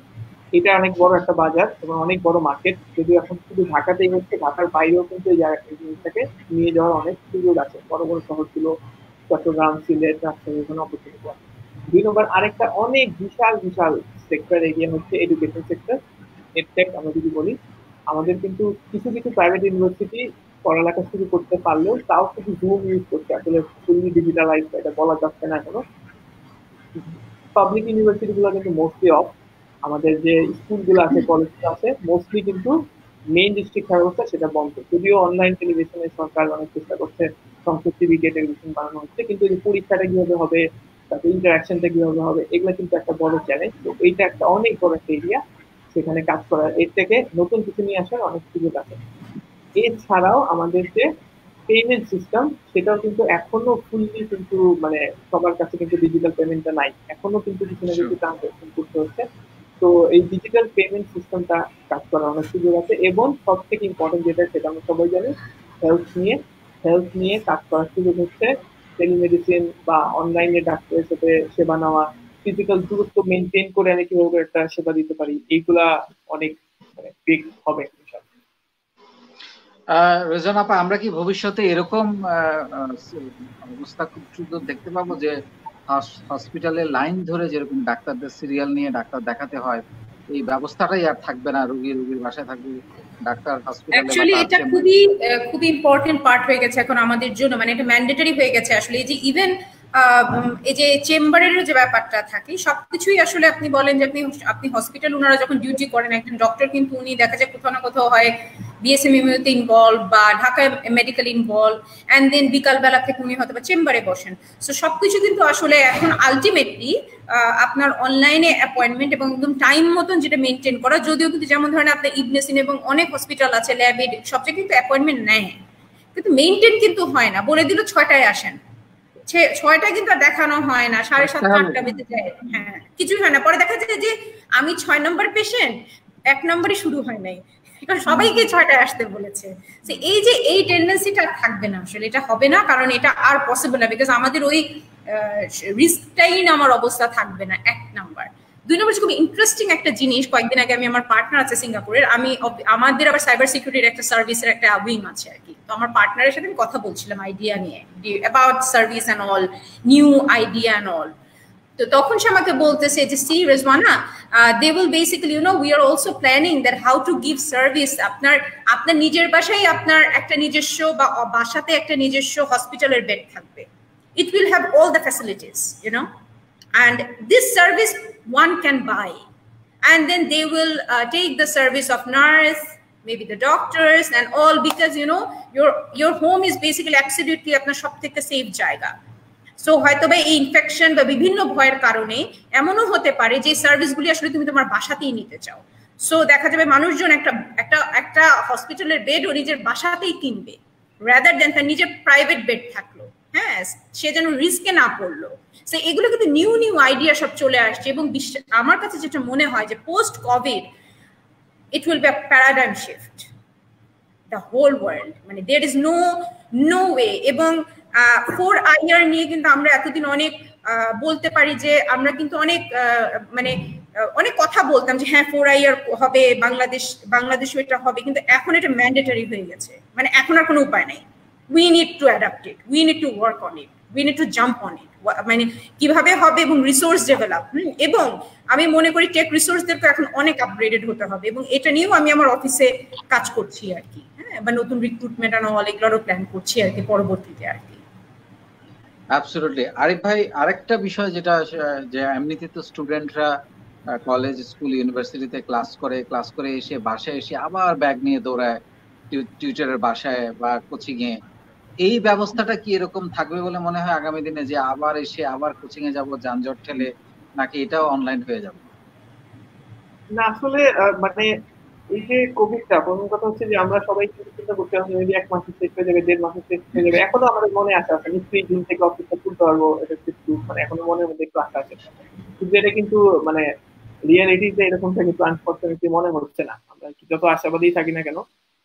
এটা অনেক বড় একটা বাজার এবং অনেক বড় মার্কেট। যদি এখন শুধু ঢাকাতেই হচ্ছে, ঢাকার বাইরেও কিন্তু এই জিনিসটাকে নিয়ে যাওয়ার অনেক সুযোগ আছে। বড় বড় শহরগুলো, চট্টগ্রাম, সিলেট, রাজশাহী, এখানে অপরচুনিটি আছে। 2 নম্বর, আরেকটা অনেক বিশাল বিশাল সেক্টর এরিয়া হচ্ছে এডুকেশন সেক্টর, এডটেক আমরা যদি বলি। আমাদের কিন্তু কিছু কিছু প্রাইভেট ইউনিভার্সিটি পড়ালেখা শুরু করতে পারলেও তাও শুধু জুম ইউজ করছে, আসলে ফুললি ডিজিটালাইজ এটা বলা যাচ্ছে না এখনো। পাবলিক ইউনিভার্সিটি গুলো কিন্তু মোস্টলি অফ। আমাদের যে স্কুলগুলো আছে, কলেজগুলো আছে, মোস্টলি কিন্তু মেইন ডিস্ট্রিক্ট ব্যবস্থা সেটা বন্ধ। যদিও অনলাইন টেলিভিশনে সরকার অনেক চেষ্টা করছে, সংসদ টিভিকে টেলিভিশন বানানো হচ্ছে, কিন্তু এই পরীক্ষাটা কিভাবে হবে, তারপরে ইন্টারাকশনটা কিভাবে হবে, এগুলো কিন্তু একটা বড় চ্যালেঞ্জ। তো এইটা একটা অনেক বড় একটা এরিয়া, সেখানে কাজ করার, এর থেকে নতুন কিছু নিয়ে আসার অনেক সুযোগ আছে। এছাড়াও আমাদের যে পেমেন্ট সিস্টেম, সেটাও কিন্তু এখনো ফুললি কিন্তু মানে সবার কাছে কিন্তু ডিজিটাল পেমেন্টটা নাই, এখনো কিন্তু কিছু না কিছু ট্রানজাকশন করতে হচ্ছে। তো এই ডিজিটাল পেমেন্ট সিস্টেমটা কাজ করার অনেক সুযোগ আছে। এবং সব থেকে ইম্পর্টেন্ট যেটা, সেটা আমরা সবাই জানি, হেলথ নিয়ে কাজ করার সুযোগ হচ্ছে। টেলিমেডিসিন বা অনলাইনে ডাক্তারের সাথে সেবা নেওয়া, ফিজিক্যাল দূরত্ব মেনটেন করে আমি কিভাবে একটা সেবা দিতে পারি, এইগুলা অনেক মানে বিগ হবে। রেজন আপা, আমরা কি ভবিষ্যতে এরকম অবস্থা খুব সুন্দর দেখতে পাবো যে হসপিটালে লাইন ধরে যেরকম ডাক্তারদের সিরিয়াল নিয়ে ডাক্তার দেখাতে হয়, এই ব্যবস্থাটাই আর থাকবে না? রুগীর বাসায় থাকবে, ডাক্তার হসপিটালে। অ্যাকচুয়ালি এটা খুবই খুবই ইম্পর্টেন্ট পার্ট হয়ে গেছে এখন আমাদের জন্য, মানে এটা ম্যান্ডেটরি হয়ে গেছে আসলে। এই যে ইভেন এই যে চেম্বারের যে ব্যাপারটা থাকে, সবকিছুই আসলে আপনি বলেন যে আপনি হসপিটাল, ওনারা যখন ডিউটি করেন, একজন ডক্টর কিন্তু উনি দেখা যায় কোথাও না কোথাও হয় বিএসএমইউতে ইনভলভ বা ঢাকায় মেডিকেল ইনভলভ, অ্যান্ড দেন বিকালবেলা থেকে উনি হয়তো বা চেম্বারে বসেন। সো সবকিছু কিন্তু আসলে এখন আলটিমেটলি আপনার অনলাইনে অ্যাপয়েন্টমেন্ট এবং একদম টাইম মতন যেটা মেনটেন করা। যদিও কিন্তু যেমন ধরেন আপনার ইবনেসিন এবং অনেক হসপিটাল আছে, ল্যাবেড, সব জায়গায় কিন্তু অ্যাপয়েন্টমেন্ট নেয়, কিন্তু মেনটেন কিন্তু হয় না। বলে দিল 6টায় আসেন, 6টায় কিন্তু আর দেখানো হয় না, 7:30 8টা বেজে যায়। হ্যাঁ, কিছুই হয় না। পরে দেখা যায় যে আমি 6 নম্বর পেশেন্ট, 1 নম্বরই শুরু হয় নাই, কারণ সবাইকে 6টায় আসতে বলেছে। এই যে এই টেন্ডেন্সিটা থাকবে না আসলে, এটা হবে না, কারণ এটা আর পসিবল না, বিকজ আমাদের ওই রিস্কটাই আমার অবস্থা থাকবে না 1 নাম্বার। 2 নম্বর খুব ইন্টারেস্টিং একটা জিনিস, কয়েকদিন আগে আমি আমার পার্টনার আছে সিঙ্গাপুরের, আমাদের আবার সাইবার সিকিউরিটির একটা সার্ভিসের একটা উইং আছে আর কি, তো আমার পার্টনারের সাথে আমি কথা বলছিলাম আইডিয়া নিয়ে, about service and all, new idea and all. তো তখন সে আমাকে বলতেছে যে see Rezwana, they will basically we are also planning that how to give service. আপনার নিজের বাসায় আপনার একটা নিজস্ব বা বাসাতে একটা নিজস্ব হসপিটালের বেড থাকবে, it will have all the facilities, and this service one can buy, and then they will take the service of nurse, maybe the doctors and all, because your home is basically absolutely আপনার সবথেকে safe জায়গা। So হয়তো বা এই infection বা বিভিন্ন ভয়ের কারণে এমনও হতে পারে যে সার্ভিসগুলি আসলে তুমি তোমার বাসাতেই নিতে চাও। সো দেখা যাবে মানুষজন একটা হসপিটালের বেডও নিজের বাসাতেই কিনবে, রাদার দেন তার নিজের প্রাইভেট বেড থাকলো, হ্যাঁ, সে যেন রিস্কে না পড়লো। সো এগুলো কিন্তু নিউ আইডিয়া সব চলে আসছে, এবং আমার কাছে যেটা মনে হয় যে post Covid it will be a paradigm shift the whole world, মানে there is no way। এবং 4IR নিয়ে কিন্তু আমরা এতদিন অনেক বলতে পারি যে আমরা কিন্তু অনেক অনেক কথা বলতাম যে হ্যাঁ 4IR হবে, বাংলাদেশও এটা হবে, কিন্তু এখন এটা ম্যান্ডেটরি হয়ে গেছে, মানে এখন আর কোনো উপায় নাই। we need to adapt it, we need to work on it, we need to jump on it, মানে কিভাবে হবে, এবং রিসোর্স ডেভেলপ, এবং আমি মনে করি টেক রিসোর্সদেরকে এখন অনেক আপগ্রেডেড হতে হবে, এবং এটা নিয়েও আমি আমার অফিসে কাজ করছি আর কি, হ্যাঁ, বা নতুন রিক্রুটমেন্ট আর অল এগুলোরও প্ল্যান করছি আর কি পরবর্তীতে আর কি। অ্যাবসলিউটলি। আরিফ ভাই, আরেকটা বিষয় যেটা, যে এমনিতে তো স্টুডেন্টরা কলেজ, স্কুল, ইউনিভার্সিটিতে ক্লাস করে এসে বাসায় এসে আবার ব্যাগ নিয়ে দৌড়ায় টিউটরের বাসায় বা কোচিং এ, এই ব্যবস্থাটা কি এরকম থাকবে বলে মনে হয় আগামী দিনে, যে আবার এসে আবার কোচিং এ যাবো যানজট ঠেলে, নাকি এটাও অনলাইন হয়ে যাবে? না আসলে মানে এই যে কোভিডটা, প্রথম কথা হচ্ছে যে আমরা সবাই চিন্তা করতে হবে যে 1 মাসে শেষ হয়ে যাবে, 1.5 মাসে শেষ হয়ে যাবে, এখনো আমাদের মনে আছে নিশ্চয়ই জুন থেকে অফিসটা খুলতে পারবো, এটা একটু মানে এখনো মনের মধ্যে একটু আশা আছে, কিন্তু এটা কিন্তু মানে রিয়েলিটিতে এরকমটা কিন্তু আনফরচুনেটলি মনে হচ্ছে না। আমরা যত আশাবাদী থাকি না কেন,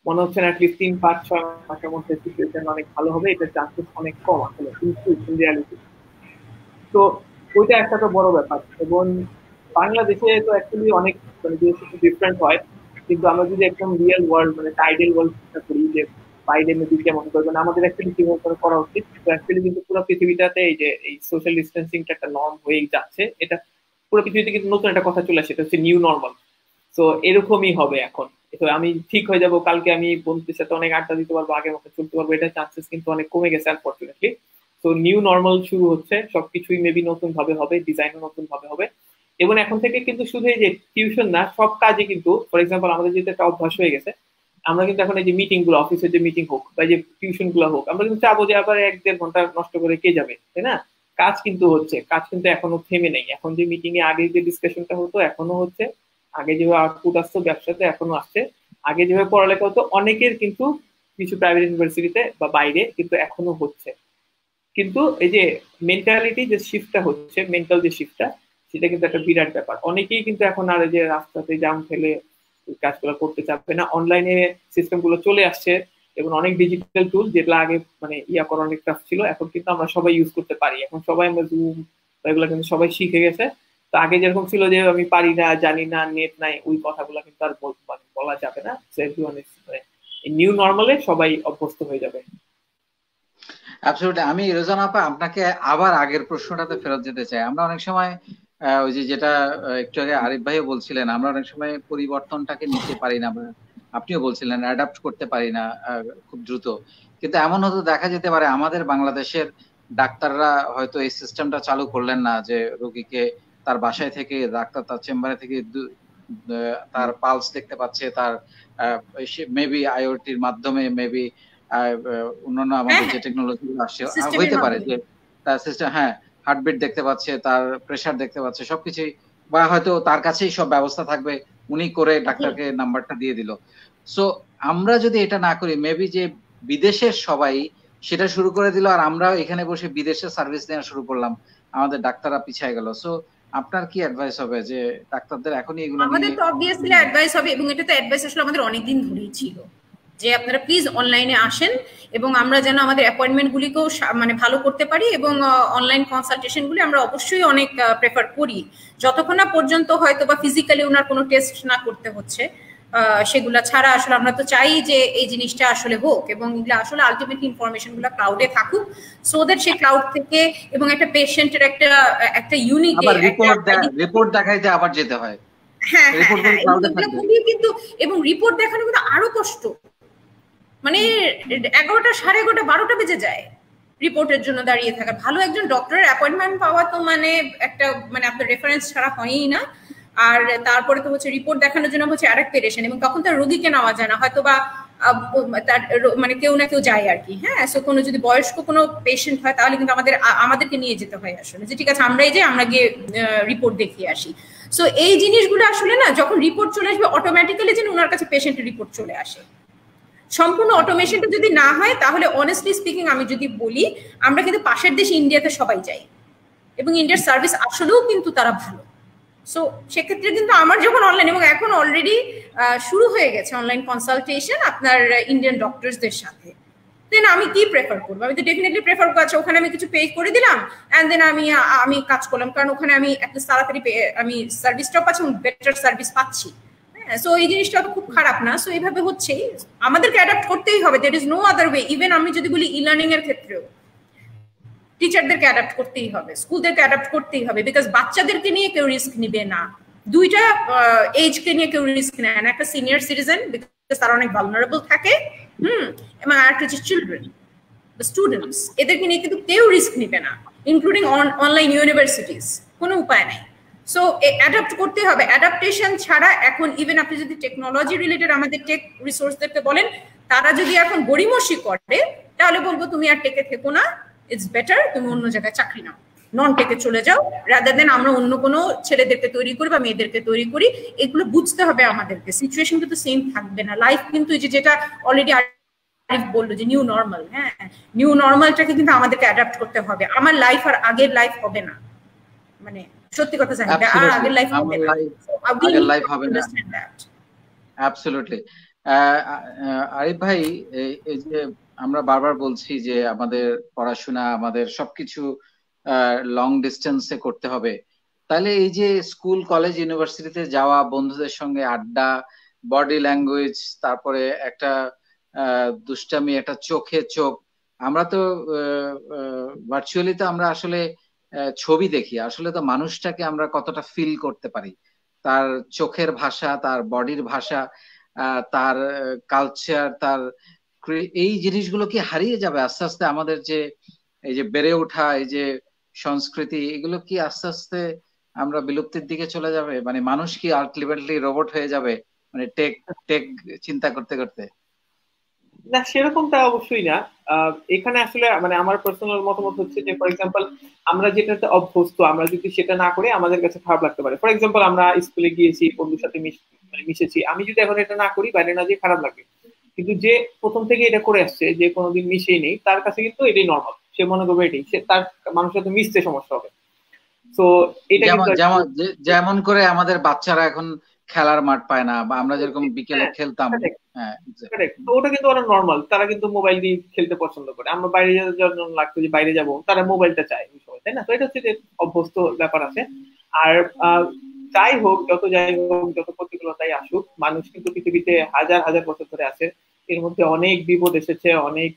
মনে হচ্ছে না অ্যাটলিস্ট 3-5-6 মাসের মধ্যে সিচুয়েশন অনেক ভালো হবে, এটার চান্সেস অনেক কম আসলে কিন্তু রিয়েলিটি। তো ওইটা একটা তো বড় ব্যাপার। এবং বাংলাদেশে তো অ্যাকচুয়ালি অনেক মানে ডিফারেন্ট হয়, কিন্তু আমরা যদি একদম রিয়েল ওয়ার্ল্ড মানে আইডিয়াল ওয়ার্ল্ড চিন্তা করি যে বাইরে মেবি কেমন করবেন, আমাদের অ্যাকচুয়ালি কি করা উচিত, অ্যাকচুয়ালি কিন্তু পুরো পৃথিবীটাতে এই যে এই সোশ্যাল ডিস্টেন্সিংটা একটা নর্ম হয়েই যাচ্ছে, এটা পুরো পৃথিবীতে কিন্তু নতুন একটা কথা চলে আসে, এটা হচ্ছে নিউ নর্মাল। তো এরকমই হবে এখন। তো আমি ঠিক হয়ে যাব, কালকে আমি বন্ধুদের সাথে অনেক আড্ডা দিতে পারবো, আগের মতো চলতে পারবো, এটা চান্সেস কিন্তু অনেক কমে গেছে আনফরচুনেটলি। তো নিউ নর্মাল শুরু হচ্ছে, সবকিছুই মেবি নতুন ভাবে হবে, ডিজাইনও নতুন ভাবে হবে। এবং এখন থেকে কিন্তু শুধু এই যে টিউশন না, সব কাজে কিন্তু ফর এক্সাম্পল আমাদের যেটা একটা অভ্যাস হয়ে গেছে, আমরা কিন্তু এখন এই যে মিটিং গুলো, অফিসের যে মিটিং হোক বা যে টিউশন গুলো হোক, আমরা কিন্তু চাবো যে আবার 1-1.5 ঘন্টা নষ্ট করে কে যাবে, তাই না? কাজ কিন্তু হচ্ছে, কাজ কিন্তু এখনো থেমে নেই। এখন যে মিটিং এ আগে যে ডিসকাশনটা হতো এখনো হচ্ছে, আগে যেভাবে আউটপুট আসতো ব্যবসাতে এখনো আসছে, আগে যেভাবে পড়ালেখা হতো অনেকের কিন্তু কিছু প্রাইভেট ইউনিভার্সিটিতে বা বাইরে কিন্তু এখনো হচ্ছে। কিন্তু এই যে মেন্টালিটি যে শিফটটা হচ্ছে, মেন্টাল যে শিফটটা, সেটা কিন্তু একটা বিরাট ব্যাপার। অনেকেই কিন্তু এখন আর এই যে রাস্তাতে জাম ফেলে কাজগুলো করতে চাবে না, অনলাইনে সিস্টেম গুলো চলে আসছে এবং অনেক ডিজিটাল টুল যেগুলো আগে মানে করা অনেক টাফ ছিল, এখন কিন্তু আমরা সবাই ইউজ করতে পারি। এখন সবাই আমরা জুম এগুলো কিন্তু সবাই শিখে গেছে। তো আগে যেরকম ছিল যে আমি পারি না, জানি না, নেট নাই, ওই কথাগুলো কিন্তু আর বলা যাবে না। নিউ নর্মালে সবাই অভ্যস্ত হয়ে যাবে। অ্যাবসলিউটলি। আমি রেজওয়ানা আপা আপনাকে আবার আগের প্রশ্নটাতে ফেরত যেতে চাই। আমরা অনেক সময় ওই যে যেটা একটু আগে আরিফ ভাইও বলছিলেন, আমরা অনেক সময় পরিবর্তনটাকে নিতে পারি না, আপনিও বলছিলেন অ্যাডাপ্ট করতে পারি না খুব দ্রুত। কিন্তু এমন হয়তো দেখা যেতে পারে আমাদের বাংলাদেশের ডাক্তাররা হয়তো এই সিস্টেমটা চালু করলেন না, যে রোগীকে তার বাসায় থেকে, ডাক্তার তার চেম্বারে থেকে তার পালস দেখতে পাচ্ছে, তার মেবি আইওটির মাধ্যমে, মেবি অন্যান্য আমাদের যে টেকনোলজি আসছে হইতে পারে যে তার সিস্টেম, হ্যাঁ, হার্টবিট দেখতে পাচ্ছে, তার প্রেসার দেখতে পাচ্ছে, সবকিছুই, বা হয়তো তার কাছেই সব ব্যবস্থা থাকবে, উনি করে ডাক্তারকে নাম্বারটা দিয়ে দিল। সো আমরা যদি এটা না করি, মেবি যে বিদেশের সবাই সেটা শুরু করে দিল, আর আমরাও এখানে বসে বিদেশে সার্ভিস নেওয়া শুরু করলাম, আমাদের ডাক্তাররা পিছিয়ে গেল। সো আপনার কি অ্যাডভাইস হবে যে ডাক্তারদের এখনই এগুলো? আমাদের তো অবভিয়াসলি অ্যাডভাইস হবে, এবং এটা তো অ্যাডভাইস আসলে আমাদের অনেকদিন ধরেই ছিল যে আপনারা প্লিজ অনলাইনে আসেন এবং আমরা যেন আমাদের অ্যাপয়েন্টমেন্টগুলিকেও মানে ভালো করতে পারি, এবং অনলাইন কনসালটেশনগুলি আমরা অবশ্যই অনেক প্রেফার করি, যতক্ষণ না পর্যন্ত হয়তো বা ফিজিক্যালি ওনার কোনো টেস্ট না করতে হচ্ছে। সেগুলা ছাড়া আসলে আমরা তো চাই যে এই জিনিসটা আসলে হোক, এবং এগুলো আসলে আলটিমেটলি ইনফরমেশনগুলো ক্লাউডে থাকুক, সো দ্যাট সেই ক্লাউড থেকে এবং একটা পেশেন্টের একটা ইউনিক রিপোর্ট দেখাইতে আবার যেতে হয়। হ্যাঁ কিন্তু এবং রিপোর্ট দেখানো কিন্তু আরো কষ্ট, মানে 11টা 11:30 12টা বেজে যায় রিপোর্টের জন্য দাঁড়িয়ে থাকা। ভালো একজন ডক্টরের অ্যাপয়েন্টমেন্ট পাওয়া তো মানে আপনার রেফারেন্স ছাড়া হয়ই না, আর তারপরে তো হচ্ছে রিপোর্ট দেখানোর জন্য হচ্ছে আরেক পেরেশান, এবং তখন তার রোগীকে নেওয়া যায় না, হয়তো বা তার মানে কেউ না কেউ যায় আর কি। হ্যাঁ, সো কোনো যদি বয়স্ক কোনো পেশেন্ট হয় তাহলে কিন্তু আমাদেরকে নিয়ে যেতে হয় আসলে, যে ঠিক আছে আমরাই যাই, আমরা গিয়ে রিপোর্ট দেখিয়ে আসি। সো এই জিনিসগুলো আসলে না, যখন রিপোর্ট চলে আসবে অটোমেটিক্যালি যেন ওনার কাছে পেশেন্টের রিপোর্ট চলে আসে। সম্পূর্ণ অটোমেশনটা যদি না হয় তাহলে অনেস্টলি স্পিকিং আমি যদি বলি, আমরা কিন্তু পাশের দেশ ইন্ডিয়াতে সবাই যাই, এবং ইন্ডিয়ার সার্ভিস আসলেও কিন্তু তারা ভালো। সো সেক্ষেত্রে কিন্তু আমার যখন অনলাইন, এবং এখন অলরেডি শুরু হয়ে গেছে অনলাইন কনসালটেশন আপনার ইন্ডিয়ান ডক্টরসদের সাথে, দেন আমি কি প্রেফার করবো? আমি তো ডেফিনেটলি প্রেফার করছি ওখানে আমি কিছু পে করে দিলাম অ্যান্ড দেন আমি কাজ করলাম, কারণ ওখানে আমি একটা তাড়াতাড়ি আমি সার্ভিসটাও পাচ্ছি এবং বেটার সার্ভিস পাচ্ছি। সো এই জিনিসটা তো খুব খারাপ না। সো এইভাবে হচ্ছে আমাদেরকে অ্যাডাপ্ট করতেই হবে, there is no other way. Even আমি যদি বলি ই-লার্নিং এর ক্ষেত্রেও টিচারদেরকে অ্যাডাপ্ট করতেই হবে, স্কুলদেরকে অ্যাডাপ্ট করতেই হবে, বিকজ বাচ্চাদেরকে নিয়ে কেউ রিস্ক নিবে না, দুইটা এজকে নিয়ে কেউ রিস্ক নেয় না। একটা সিনিয়র সিটিজেন, বিকজ তারা অনেক ভালনারেবল থাকে, এবং আরেকটা হচ্ছে চিলড্রেন, স্টুডেন্টস, এদেরকে নিয়ে কিন্তু কেউ রিস্ক নিবে না, ইনক্লুডিং অনলাইন ইউনিভার্সিটিস, কোনো উপায় নাই। সো অ্যাডাপ্ট করতে হবে। অ্যাডাপ্টেশন ছাড়া এখন ইভেন আপনি যদি টেকনোলজি রিলেটেড আমাদের টেক রিসোর্সদেরকে বলেন, তারা যদি এখন গড়িমসি করে তাহলে বলবো তুমি আর টেকে থেকো না, ইটস বেটার তুমি অন্য জায়গায় চাকরি নাও, নন টেকে চলে যাও, রাদার দেন আমরা অন্য কোনো ছেলেদেরকে তৈরি করি বা মেয়েদেরকে তৈরি করি। এগুলো বুঝতে হবে আমাদেরকে, সিচুয়েশন কিন্তু সেম থাকবে না, লাইফ কিন্তু এই যেটা অলরেডি বললো যে নিউ নর্মাল, হ্যাঁ নিউ নর্মালটাকে কিন্তু আমাদেরকে অ্যাডাপ্ট করতে হবে। আমার লাইফ আর আগের লাইফ হবে না, মানে সত্যি কথা জানি আর আগের লাইফ হবে না, আগের লাইফ হবে না। অ্যাবসলিউটলি। আরিফ ভাই, এই যে আমরা বারবার বলছি যে আমাদের পড়াশোনা, আমাদের সবকিছু লং ডিস্টেন্সে করতে হবে, তাহলে এই যে স্কুল কলেজ ইউনিভার্সিটিতে যাওয়া, বন্ধুদের সঙ্গে আড্ডা, বডি ল্যাঙ্গুয়েজ, তারপরে একটা দুষ্টামি, একটা চোখে চোখ, আমরা তো ভার্চুয়ালি তো আমরা আসলে ছবি দেখি, আসলে তো মানুষটাকে আমরা কতটা ফিল করতে পারি, তার চোখের ভাষা, তার বডির ভাষা, তার কালচার, তার এই জিনিসগুলো কি হারিয়ে যাবে আস্তে আস্তে? আমাদের যে এই যে বেড়ে ওঠা এই যে সংস্কৃতি, এগুলো কি আস্তে আস্তে আমরা বিলুপ্তির দিকে চলে যাবে? মানে মানুষ কি আলটিমেটলি রোবট হয়ে যাবে, মানে টেক টেক চিন্তা করতে করতে? না, সেরকমটা অবশ্যই না। এখানে আসলে মানে আমার পার্সোনাল মতামত হচ্ছে যে ফর এক্সাম্পল আমরা যেটাতে অভ্যস্ত, আমরা যদি সেটা না করি আমাদের কাছে খারাপ লাগতে পারে। ফর এক্সাম্পল আমরা স্কুলে গিয়েছি, বন্ধুর সাথে মিশেছি, আমি যদি এখন এটা না করি, বাইরে না যেয়ে খারাপ লাগবে, কিন্তু যে প্রথম থেকে এটা করে আসছে, যে কোনোদিন মিশেই নেই, তার কাছে কিন্তু এটাই নর্মাল, সে মনে করবে এটাই, সে তার মানুষের সাথে মিশতে সমস্যা হবে। তো এটা যেমন করে আমাদের বাচ্চারা এখন খেলার মাঠ পায় না, বা আমরা যেরকম বিকেলে খেলতাম, তো ওটা কিন্তু ওরা নর্মাল, তারা কিন্তু মোবাইল দিয়ে খেলতে পছন্দ করে। আমরা বাইরে যাওয়ার জন্য লাগতো যে বাইরে যাবো, তারা মোবাইলটা চায় ওই সময়, তাই না? তো এটা হচ্ছে যে অভ্যস্ত ব্যাপার আছে। আর যাই হোক, যত প্রতিকূলতাই আসুক, মানুষ কিন্তু পৃথিবীতে হাজার হাজার বছর ধরে আছে, এর মধ্যে অনেক বিপদ এসেছে, অনেক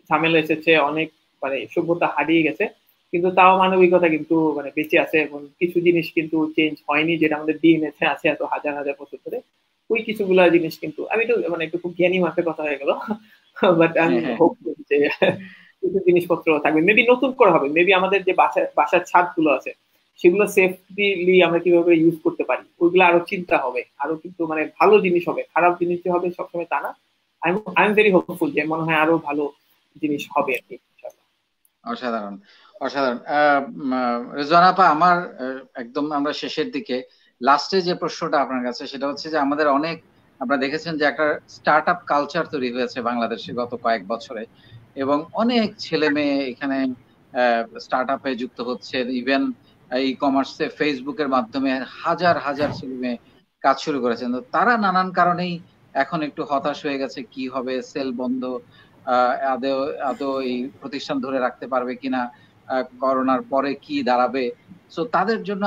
ঝামেলা এসেছে, অনেক মানে সভ্যতা হারিয়ে গেছে, কিন্তু তাও মানবিকতা কিন্তু মানে বেঁচে আছে, এবং কিছু জিনিস কিন্তু চেঞ্জ হয়নি, যেটা আমাদের ডিএনএ আছে এত হাজার হাজার বছর ধরে। ওই কিছুগুলা জিনিস কিন্তু, আমি তো মানে একটু খুব জ্ঞানী মাপে কথা হয়ে গেল, বাট আমি হোপ করি যে কিছু জিনিসপত্র থাকবে, মেবি নতুন করে হবে, মেবি আমাদের যে বাসার ছাদ গুলো আছে সেগুলো সেফলি আমরা কিভাবে ইউজ করতে পারি, ওইগুলো আরো চিন্তা হবে, আরো কিন্তু মানে ভালো জিনিস হবে, খারাপ জিনিস যে হবে সবসময় তা না। আই এম ভেরি হোপফুল যে মনে হয় আরো ভালো জিনিস হবে আর কি। অসাধারণ, অসাধারণ। রেজওয়ানা আপা, আমার একদম আমরা শেষের দিকে, লাস্টে যে প্রশ্নটা আপনার কাছে, সেটা হচ্ছে যে আমাদের অনেক, আপনারা দেখেছেন যে একটা স্টার্ট আপ কালচার তৈরি হয়েছে বাংলাদেশে গত কয়েক বছরে, এবং অনেক ছেলে মেয়ে এখানে স্টার্ট আপে যুক্ত হচ্ছে, ইভেন ই কমার্সে ফেসবুকের মাধ্যমে হাজার হাজার ছেলে মেয়ে কাজ শুরু করেছেন। তো তারা নানান কারণেই এখন একটু হতাশ হয়ে গেছে, কি হবে, সেল বন্ধ, আদৌ আদৌ এই প্রতিষ্ঠান ধরে রাখতে পারবে কিনা, করোনার পরে কি দাঁড়াবে, সো তাদের জন্য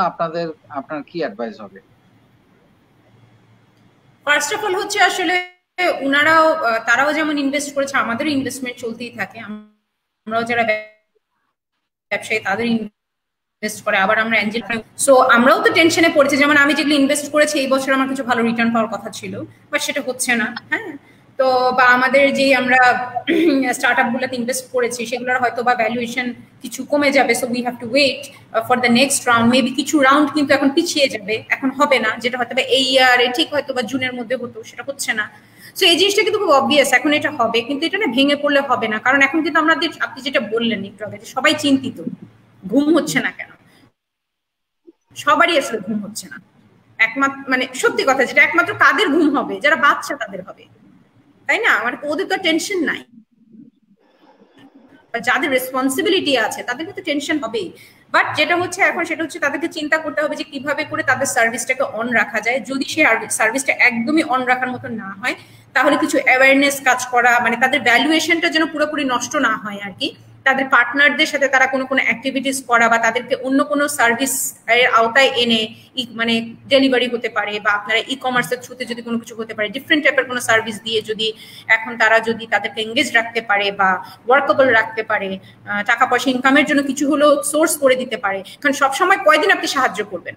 আপনার কি অ্যাডভাইস হবে? ফার্স্ট অফ অল হচ্ছে আসলে তারাও যেমন ইনভেস্ট করেছে, আমাদেরও ইনভেস্টমেন্ট চলতেই থাকে। আমরাও যারা ব্যবসায়ী তাদের ইনভেস্ট করে, আবার আমরা অ্যাঞ্জেল, সো আমরাও তো টেনশনে পড়েছি। যেমন আমি যেগুলো ইনভেস্ট করেছি এই বছর আমার কিছু ভালো রিটার্ন পাওয়ার কথা ছিল, বাট সেটা হচ্ছে না। হ্যাঁ, তো বা আমাদের যে আমরা স্টার্ট আপ গুলোতে ইনভেস্ট করেছি সেগুলোর হয়তো বা ভ্যালুয়েশন কিছু কমে যাবে, so we have to wait for the next round. Maybe কিছু রাউন্ড কিন্তু এখন পিছিয়ে যাবে, এখন হবে না, যেটা হয়তো বা এই ইয়ারে ঠিক হয়তো বা জুনের মধ্যে হতো, সেটা হচ্ছে না। সো এই জিনিসটা কিন্তু খুব অবভিয়াস, এখন এটা হবে, কিন্তু এটা না ভেঙে পড়লে হবে না। কারণ এখন কিন্তু আমাদের, আপনি যেটা বললেন একটু আগে, সবাই চিন্তিত, ঘুম হচ্ছে না কেন, সবারই আসলে ঘুম হচ্ছে না। একমাত্র মানে সত্যি কথা যেটা, একমাত্র কাদের ঘুম হবে, যারা বাচ্চা তাদের হবে, তাই না? মানে ওদের তো টেনশন নাই, যাদের রেসপন্সিবিলিটি আছে তাদের তো টেনশন হবেই। বাট যেটা হচ্ছে এখন সেটা হচ্ছে তাদেরকে চিন্তা করতে হবে যে কিভাবে করে তাদের সার্ভিসটাকে অন রাখা যায়। যদি সে সার্ভিসটা একদমই অন রাখার মতো না হয়, তাহলে কিছু অ্যাওয়ারনেস কাজ করা, মানে তাদের ভ্যালুয়েশনটা যেন পুরোপুরি নষ্ট না হয় আর কি। তাদের পার্টনারদের সাথে তারা কোনো কোনো অ্যাক্টিভিটিস করা, বা তাদেরকে অন্য কোনো সার্ভিস এর আওতায় এনে, মানে ডেলিভারি হতে পারে, বা আপনারা ই কমার্সের থ্রুতে যদি কোনো কিছু হতে পারে, ডিফারেন্ট টাইপের কোনো সার্ভিস দিয়ে যদি এখন তারা যদি তাদেরকে এঙ্গেজ রাখতে পারে বা ওয়ার্কেবল রাখতে পারে, টাকা পয়সা ইনকামের জন্য কিছু হলো সোর্স করে দিতে পারে। কারণ সবসময় কয়দিন আপনি সাহায্য করবেন?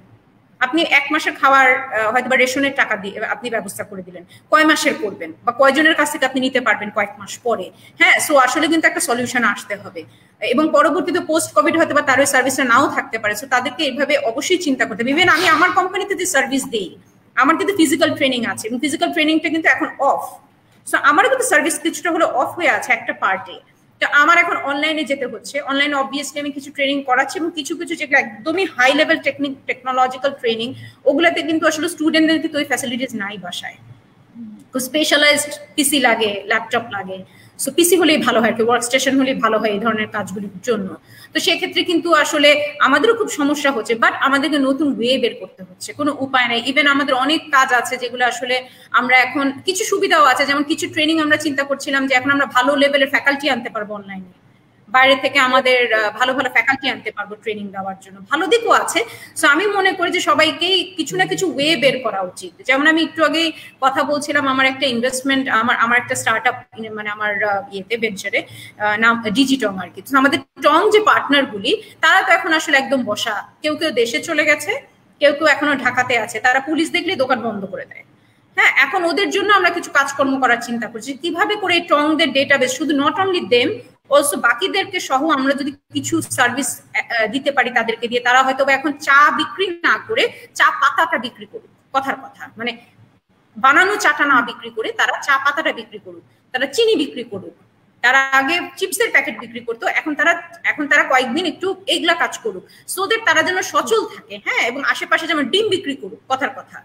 আপনি এক মাসের খাওয়ার হয়তো বা রেশনের টাকা দিয়ে আপনি ব্যবস্থা করে দিলেন, কয় মাসের করবেন বা কয়জনের কাছ থেকে আপনি নিতে পারবেন কয়েক মাস পরে? হ্যাঁ, সো আসলে কিন্তু একটা সলিউশন আসতে হবে। এবং পরবর্তীতে পোস্ট কোভিড হয়তো বা তার ওই সার্ভিসটা নাও থাকতে পারে, সো তাদেরকে এইভাবে অবশ্যই চিন্তা করতে হবে। ইভেন আমি আমার কোম্পানিতে যে সার্ভিস দিই, আমার কিন্তু ফিজিক্যাল ট্রেনিং আছে, এবং ফিজিক্যাল ট্রেনিংটা কিন্তু এখন অফ। সো আমারও কিন্তু সার্ভিস কিছুটা হলো অফ হয়ে আছে একটা পার্টে। তো আমার এখন অনলাইনে যেতে হচ্ছে, অনলাইনে অবভিয়াসলি আমি কিছু ট্রেনিং করাচ্ছি, এবং কিছু কিছু যেগুলো একদমই হাই লেভেল টেকনোলজিক্যাল ট্রেনিং, ওগুলাতে কিন্তু আসলে স্টুডেন্টদের কিন্তু ওই ফ্যাসিলিটিস নাই বাসায়। স্পেশালাইজড পিসি লাগে, ল্যাপটপ লাগে। সো পিসি হলেই ভালো হয়, ওয়ার্ক স্টেশন হলেই ভালো হয় এই ধরনের কাজগুলির জন্য। তো সেক্ষেত্রে কিন্তু আসলে আমাদেরও খুব সমস্যা হচ্ছে, বাট আমাদেরকে নতুন ওয়ে বের করতে হচ্ছে, কোনো উপায় নাই। ইভেন আমাদের অনেক কাজ আছে যেগুলো আসলে আমরা এখন, কিছু সুবিধাও আছে, যেমন কিছু ট্রেনিং আমরা চিন্তা করছিলাম যে এখন আমরা ভালো লেভেলের ফ্যাকাল্টি আনতে পারবো অনলাইনে, বাইরে থেকে আমাদের ভালো ভালো ফ্যাকাল্টি আনতে পারবো ট্রেনিং দেওয়ার জন্য, ভালো দিকও আছে। সো আমি মনে করি যে সবাইকেই কিছু না কিছু ওয়ে বের করা উচিত। যেমন আমি একটু আগে কথা বলছিলাম, আমার একটা ইনভেস্টমেন্ট, আমার একটা স্টার্ট আপ, মানে আমার ইয়েতে ভেঞ্চারে, নাম ডিজিটং আর কি। তো আমাদের টং যে পার্টনার গুলি, তারা তো এখন আসলে একদম বসা, কেউ কেউ দেশে চলে গেছে, কেউ কেউ এখনো ঢাকাতে আছে, তারা পুলিশ দেখলে দোকান বন্ধ করে দেয়। হ্যাঁ, এখন ওদের জন্য আমরা কিছু কাজকর্ম করার চিন্তা করছি, কিভাবে করে টংদের ডেটাবেস, শুধু নট অনলি দেম, অলসো বাকিদেরকে সহ আমরা যদি কিছু সার্ভিস দিতে পারি তাদেরকে দিয়ে, তারা হয়তো এখন চা বিক্রি না করে চা পাতাটা বিক্রি করুক, কথার কথা, মানে বানানো চাটা না বিক্রি করে তারা চা পাতাটা বিক্রি করুক, তারা চিনি বিক্রি করুক। তারা আগে চিপসের প্যাকেট বিক্রি করতো, এখন তারা কয়েকদিন একটু এইগুলা কাজ করুক, সো দ্যাট তারা যেন সচল থাকে। হ্যাঁ, এবং আশেপাশে যেমন ডিম বিক্রি করুক, কথার কথা।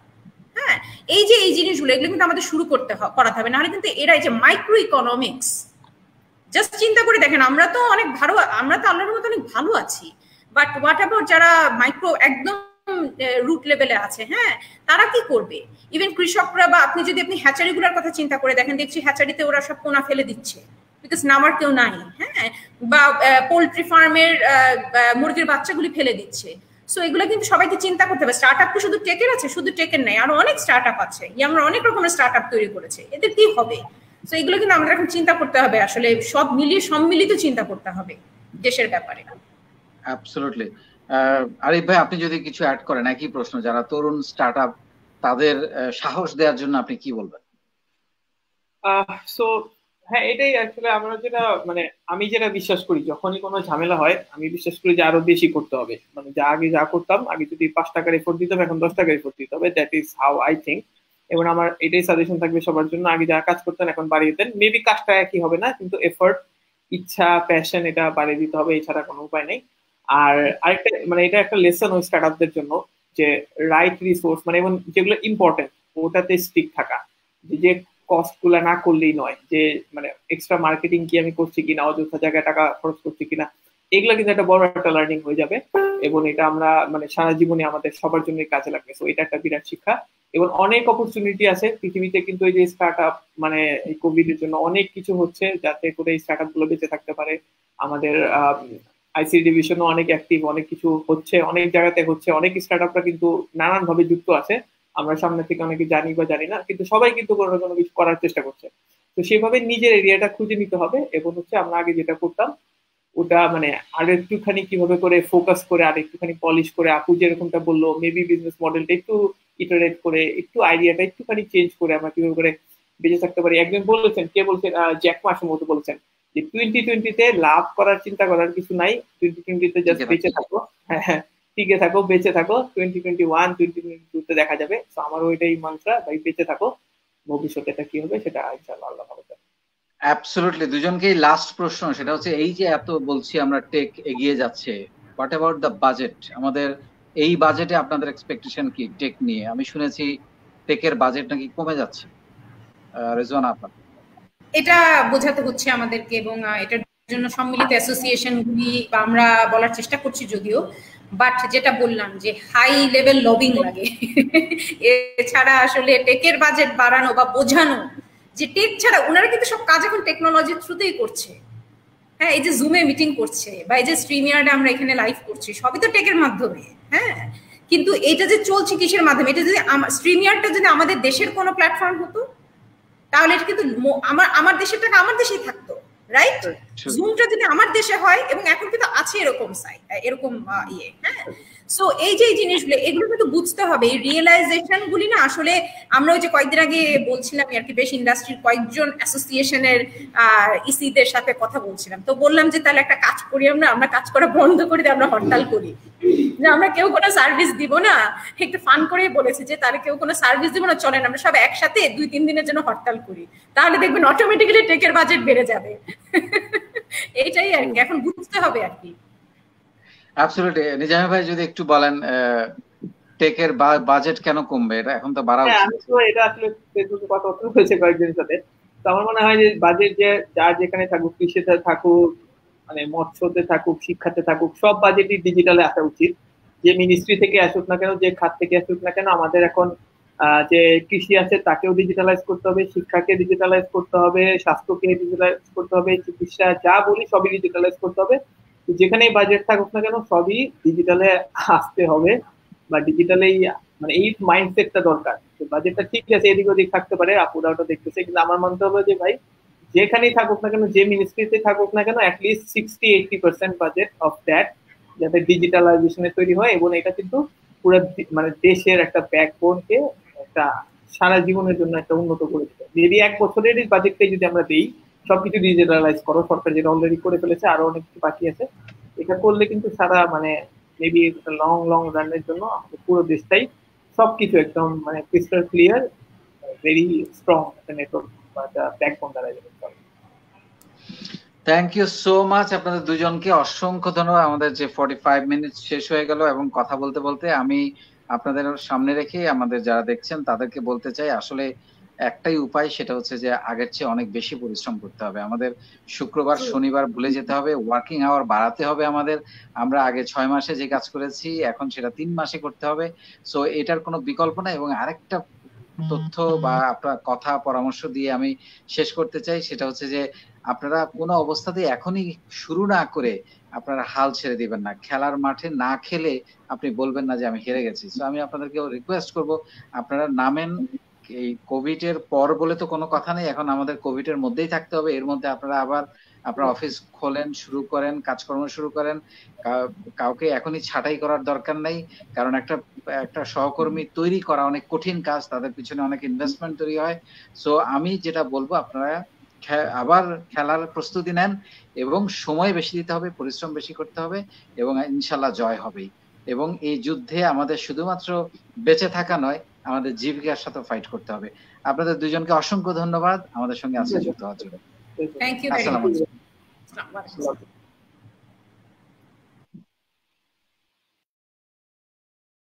হ্যাঁ, এই যে এই জিনিসগুলো, এগুলো কিন্তু আমাদের শুরু করাতে হবে, নাহলে কিন্তু এরাই যে মাইক্রো ইকোনমিক্স, জাস্ট চিন্তা করে দেখেন, আমরা তো অনেক ভালো, আমরা তো আল্লাহর মতো অনেক ভালো আছি, বাট হোয়াট অ্যাবাউট যারা মাইক্রো একদম রুট লেভেলে আছে? হ্যাঁ, তারা কি করবে? ইভেন কৃষকরা, বা আপনি যদি হ্যাচারিগুলোর কথা চিন্তা করে দেখেন, দেখছি হ্যাচারিতে ওরা সব পোনা ফেলে দিচ্ছে, বিকজ নামার কেউ নাই। হ্যাঁ, বা পোল্ট্রি ফার্মের মুরগির বাচ্চাগুলি ফেলে দিচ্ছে। সো এগুলো কিন্তু সবাইকে চিন্তা করতে হবে। স্টার্ট আপ তো শুধু টেকের আছে, শুধু টেকের নাই, আরো অনেক স্টার্ট আপ আছে, আমরা অনেক রকমের স্টার্ট আপ তৈরি করেছে, এদের কি হবে? তো এগুলো কিন্তু আমাদের এখন চিন্তা করতে হবে, আসলে সব মিলিয়ে সম্মিলিত চিন্তা করতে হবে দেশের ব্যাপারে। অ্যাবসলিউটলি। আরিফ ভাই, আপনি যদি কিছু অ্যাড করেন, একই প্রশ্ন, যারা তরুণ স্টার্টআপ, তাদের সাহস দেওয়ার জন্য আপনি কি বলবেন? সো হ্যাঁ, এটাই আসলে আমরা যেটা, মানে আমি যেটা বিশ্বাস করি, যখনই কোনো ঝামেলা হয় আমি বিশ্বাস করি যে আরো বেশি করতে হবে। মানে আগে যা করতাম, আগে যদি 5 টাকার এফোর্ট দিতাম, এখন 10 টাকার এফোর্ট দিতে হবে। That is how I think. এবং আমার এটাই সাজেশন থাকবে সবার জন্য, আগে যা কাজ করতেন এখন বাড়িয়ে দেন। মেবি কাজটা একই হবে না, কিন্তু এফোর্ট, ইচ্ছা, প্যাশন, এটা বাড়িয়ে দিতে হবে, এছাড়া কোনো উপায় নেই। আর আরেকটা, মানে এটা একটা লেসন ওই স্টার্ট আপদের জন্য, যে রাইট রিসোর্স, মানে এবং যেগুলো ইম্পর্টেন্ট ওটাতে স্টিক থাকা, যে কস্ট গুলা না করলেই নয়, যে মানে এক্সট্রা মার্কেটিং কি আমি করছি কিনা, অযথা জায়গায় টাকা খরচ করছি কিনা, এগুলো কিন্তু একটা বড় একটা লার্নিং হয়ে যাবে, এবং এটা আমরা মানে সারা জীবনে আমাদের সবার জন্যই কাজে লাগবে। তো এটা একটা বিরাট শিক্ষা। এবং অনেক অপরচুনিটি আছে পৃথিবীতে, কিন্তু এই যে স্টার্টআপ মানে এই কোভিড এর জন্য অনেক কিছু হচ্ছে যাতে করে এই স্টার্টআপ গুলো বেঁচে থাকতে পারে। আমাদের আইসি ডিভিশনও অনেক অ্যাক্টিভ, অনেক কিছু হচ্ছে, অনেক জায়গাতে হচ্ছে, অনেক স্টার্টআপরা কিন্তু নানান ভাবে যুক্ত আছে। আমরা সামনে থেকে অনেকে জানি বা জানি না, কিন্তু সবাই কিন্তু কোনো না কোনো কিছু করার চেষ্টা করছে। তো সেভাবে নিজের এরিয়াটা খুঁজে নিতে হবে, এবং হচ্ছে আমরা আগে যেটা করতাম ওটা মানে আর একটুখানি কিভাবে করে ফোকাস করে আর একটুখানি পলিশ করে, আপু যেরকমটা বললো মেবি বিজনেস মডেলটা একটু ইটারেট করে, একটু আইডিয়াটা একটুখানি চেঞ্জ করে আমরা কিভাবে করে বেঁচে থাকতে পারি। একজন বলেছেন, কে বলছেন, জ্যাক মা সম্ভবত বলেছেন যে 2020-তে লাভ করার চিন্তা করার কিছু নাই, 2020-তে জাস্ট বেঁচে থাকো, হ্যাঁ টিকে থাকো, বেঁচে থাকো, 2021 2022-তে দেখা যাবে। তো আমার ওইটাই মান্ত্রা, ভাই বেঁচে থাকো, ভবিষ্যতে এটা কি হবে সেটা ইনশাআল্লাহ আল্লাহ ভালো জানে। অ্যাবসলিউটলি। দুজনকেই লাস্ট প্রশ্ন, সেটা হচ্ছে এই যে এত বলছি আমরা টেক এগিয়ে যাচ্ছে, হোয়াট অ্যাবাউট দ্য বাজেট? আমাদের এই বাজেটে আপনাদের এক্সপেকটেশন কি টেক নিয়ে? আমি শুনেছি টেকের বাজেট নাকি কমে যাচ্ছে। রেজওয়ান আপনার। এটা বোঝাতে হচ্ছে আমাদেরকে, এবং এটার জন্য সম্মিলিত অ্যাসোসিয়েশনগুলি বা আমরা বলার চেষ্টা করছি যদিও, বাট যেটা বললাম যে হাই লেভেল লবিং লাগে। এছাড়া আসলে টেকের বাজেট বাড়ানো বা বোঝানো যে টেক ছাড়া ওনারা কিন্তু সব কাজ এখন টেকনোলজির থ্রুতেই করছে। হ্যাঁ, এই যে জুমে মিটিং করছে বা এই যে স্ট্রিমিয়ার্ডে আমরা এখানে লাইভ করছি, সবই তো টেকের মাধ্যমে। হ্যাঁ, কিন্তু এটা যে চলছে কিসের মাধ্যমে? এটা যদি স্ট্রিমিয়ার্ডটা যদি আমাদের দেশের কোনো প্ল্যাটফর্ম হতো তাহলে এটা কিন্তু আমার দেশের টাকা আমার দেশেই থাকতো, রাইট? জুমটা যদি আমার দেশে হয়, এবং এখন কিন্তু আছে এরকম সাইট, এরকম ইয়ে। হ্যাঁ, সো এই যে জিনিসগুলো এগুলো কিন্তু বুঝতে হবে। এই রিয়েলাইজেশন গুলি না আসলে আমরা ওই যে কয়েকদিন আগে বলছিলাম আর কি, বেশ ইন্ডাস্ট্রির কয়েকজন অ্যাসোসিয়েশনের ইসিদের সাথে কথা বলছিলাম, তো বললাম যে তাহলে একটা কাজ করি, আমরা কাজ করা বন্ধ করে দিয়ে আমরা হরতাল করি, যে আমরা কেউ কোনো সার্ভিস দিব না। একটু ফান করেই বলেছে যে তাহলে কেউ কোনো সার্ভিস দিব না, চলেন আমরা সব একসাথে 2-3 দিনের জন্য হরতাল করি, তাহলে দেখবেন অটোমেটিক্যালি টেকের বাজেট বেড়ে যাবে। এইটাই আর কি, এখন বুঝতে হবে আর কি। অ্যাবসলিউটলি। নিজামী ভাই যদি একটু বলেন টেকের বাজেট কেন কমবে? এটা এখন তো বাড়া উচিত। আমি তো এটা আসলে ফেসবুকে কথা হয়েছে কয়েকজনের সাথে, তো আমার মনে হয় যে বাজেট যে যার যেখানে থাকুক, কৃষিতে থাকুক, মানে মৎস্যতে থাকুক, শিক্ষাতে থাকুক, সব বাজেটই ডিজিটালে আসা উচিত। যে মিনিস্ট্রি থেকে আসুক না কেন, যে খাত থেকে আসুক না কেন, আমাদের এখন যে কৃষি আছে তাকেও ডিজিটালাইজ করতে হবে, শিক্ষাকে ডিজিটালাইজ করতে হবে, স্বাস্থ্যকে ডিজিটালাইজ করতে হবে, চিকিৎসা যা বলি সবই ডিজিটালাইজ করতে হবে। যেখানেই বাজেট থাকুক না কেন সবই ডিজিটালে আসতে হবে, বা ডিজিটালেই মানে এই মাইন্ডসেটটা দরকার। বাজেটটা ঠিক আছে এদিক ওদিক থাকতে পারে, আপুরা ওটা দেখতেছে, কিন্তু আমার মানতে হবে যে ভাই যেখানেই থাকুক না কেন, যে মিনিস্ট্রিতে থাকুক না কেন, অ্যাটলিস্ট 60-80% বাজেট অফ দ্যাট যাতে ডিজিটালাইজেশনে তৈরি হয়, এবং এটা কিন্তু পুরো মানে দেশের একটা ব্যাকবোনকে একটা সারা জীবনের জন্য একটা উন্নত করে দিতে। যদি 1 বছরের বাজেটটাই যদি আমরা দিই সবকিছু ডিজিটালাইজ করো, সরকার যেটা অলরেডি করে ফেলেছে, আরো অনেক কিছু বাকি আছে, এটা করলে কিন্তু সারা মানে মেবি লং রানের জন্য আমাদের পুরো দেশটাই সবকিছু একদম মানে ক্রিস্টাল ক্লিয়ার, ভেরি স্ট্রং একটা নেটওয়ার্ক বা ব্যাকবোন দ্বারা যাবে। থ্যাংক ইউ সো মাচ আপনাদের দুজনকে, অসংখ্য ধন্যবাদ। আমাদের যে 45 মিনিট শেষ হয়ে গেল, এবং কথা বলতে বলতে আমি আপনাদের সামনে রেখে আমাদের যারা দেখছেন তাদেরকে বলতে চাই, আসলে একটাই উপায়, সেটা হচ্ছে যে আগের চেয়ে অনেক বেশি পরিশ্রম করতে হবে আমাদের। শুক্রবার শনিবার ভুলে যেতে হবে, ওয়ার্কিং আওয়ার বাড়াতে হবে আমাদের। আমরা আগে 6 মাসে যে কাজ করেছি এখন সেটা 3 মাসে করতে হবে। সো এটার কোনো বিকল্প নাই। এবং আরেকটা তথ্য বা আপনার কথা পরামর্শ দিয়ে আমি শেষ করতে চাই, সেটা হচ্ছে যে আপনারা কোনো অবস্থাতেই এখনই শুরু না করে আপনারা হাল ছেড়ে দিবেন না। খেলার মাঠে না খেলে আপনি বলবেন না যে আমি হেরে গেছি। সো আমি আপনাদেরকে রিকোয়েস্ট করব, আপনারা নামেন। এই কোভিড এর পর বলে তো কোনো কথা নেই, এখন আমাদের কোভিড এর মধ্যেই থাকতে হবে। এর মধ্যে আপনারা আবার আপনার অফিস খোলেন, শুরু করেন, কাজকর্ম শুরু করেন। কাউকে এখনই ছাঁটাই করার দরকার নেই, কারণ একটা সহকর্মী তৈরি করা অনেক কঠিন কাজ, তাদের পিছনে অনেক ইনভেস্টমেন্ট তৈরি হয়। সো আমি যেটা বলবো, আপনারা আবার খেলার প্রস্তুতি নেন, এবং সময় বেশি দিতে হবে, পরিশ্রম বেশি করতে হবে, এবং ইনশাল্লাহ জয় হবেই। এবং এই যুদ্ধে আমাদের শুধুমাত্র বেঁচে থাকা নয়, আমাদের জীবিকার সাথে ফাইট করতে হবে। আপনাদের দুজনকে অসংখ্য ধন্যবাদ আমাদের সঙ্গে আজকে যুক্ত হওয়ার জন্য। Thank you. আসসালামু আলাইকুম।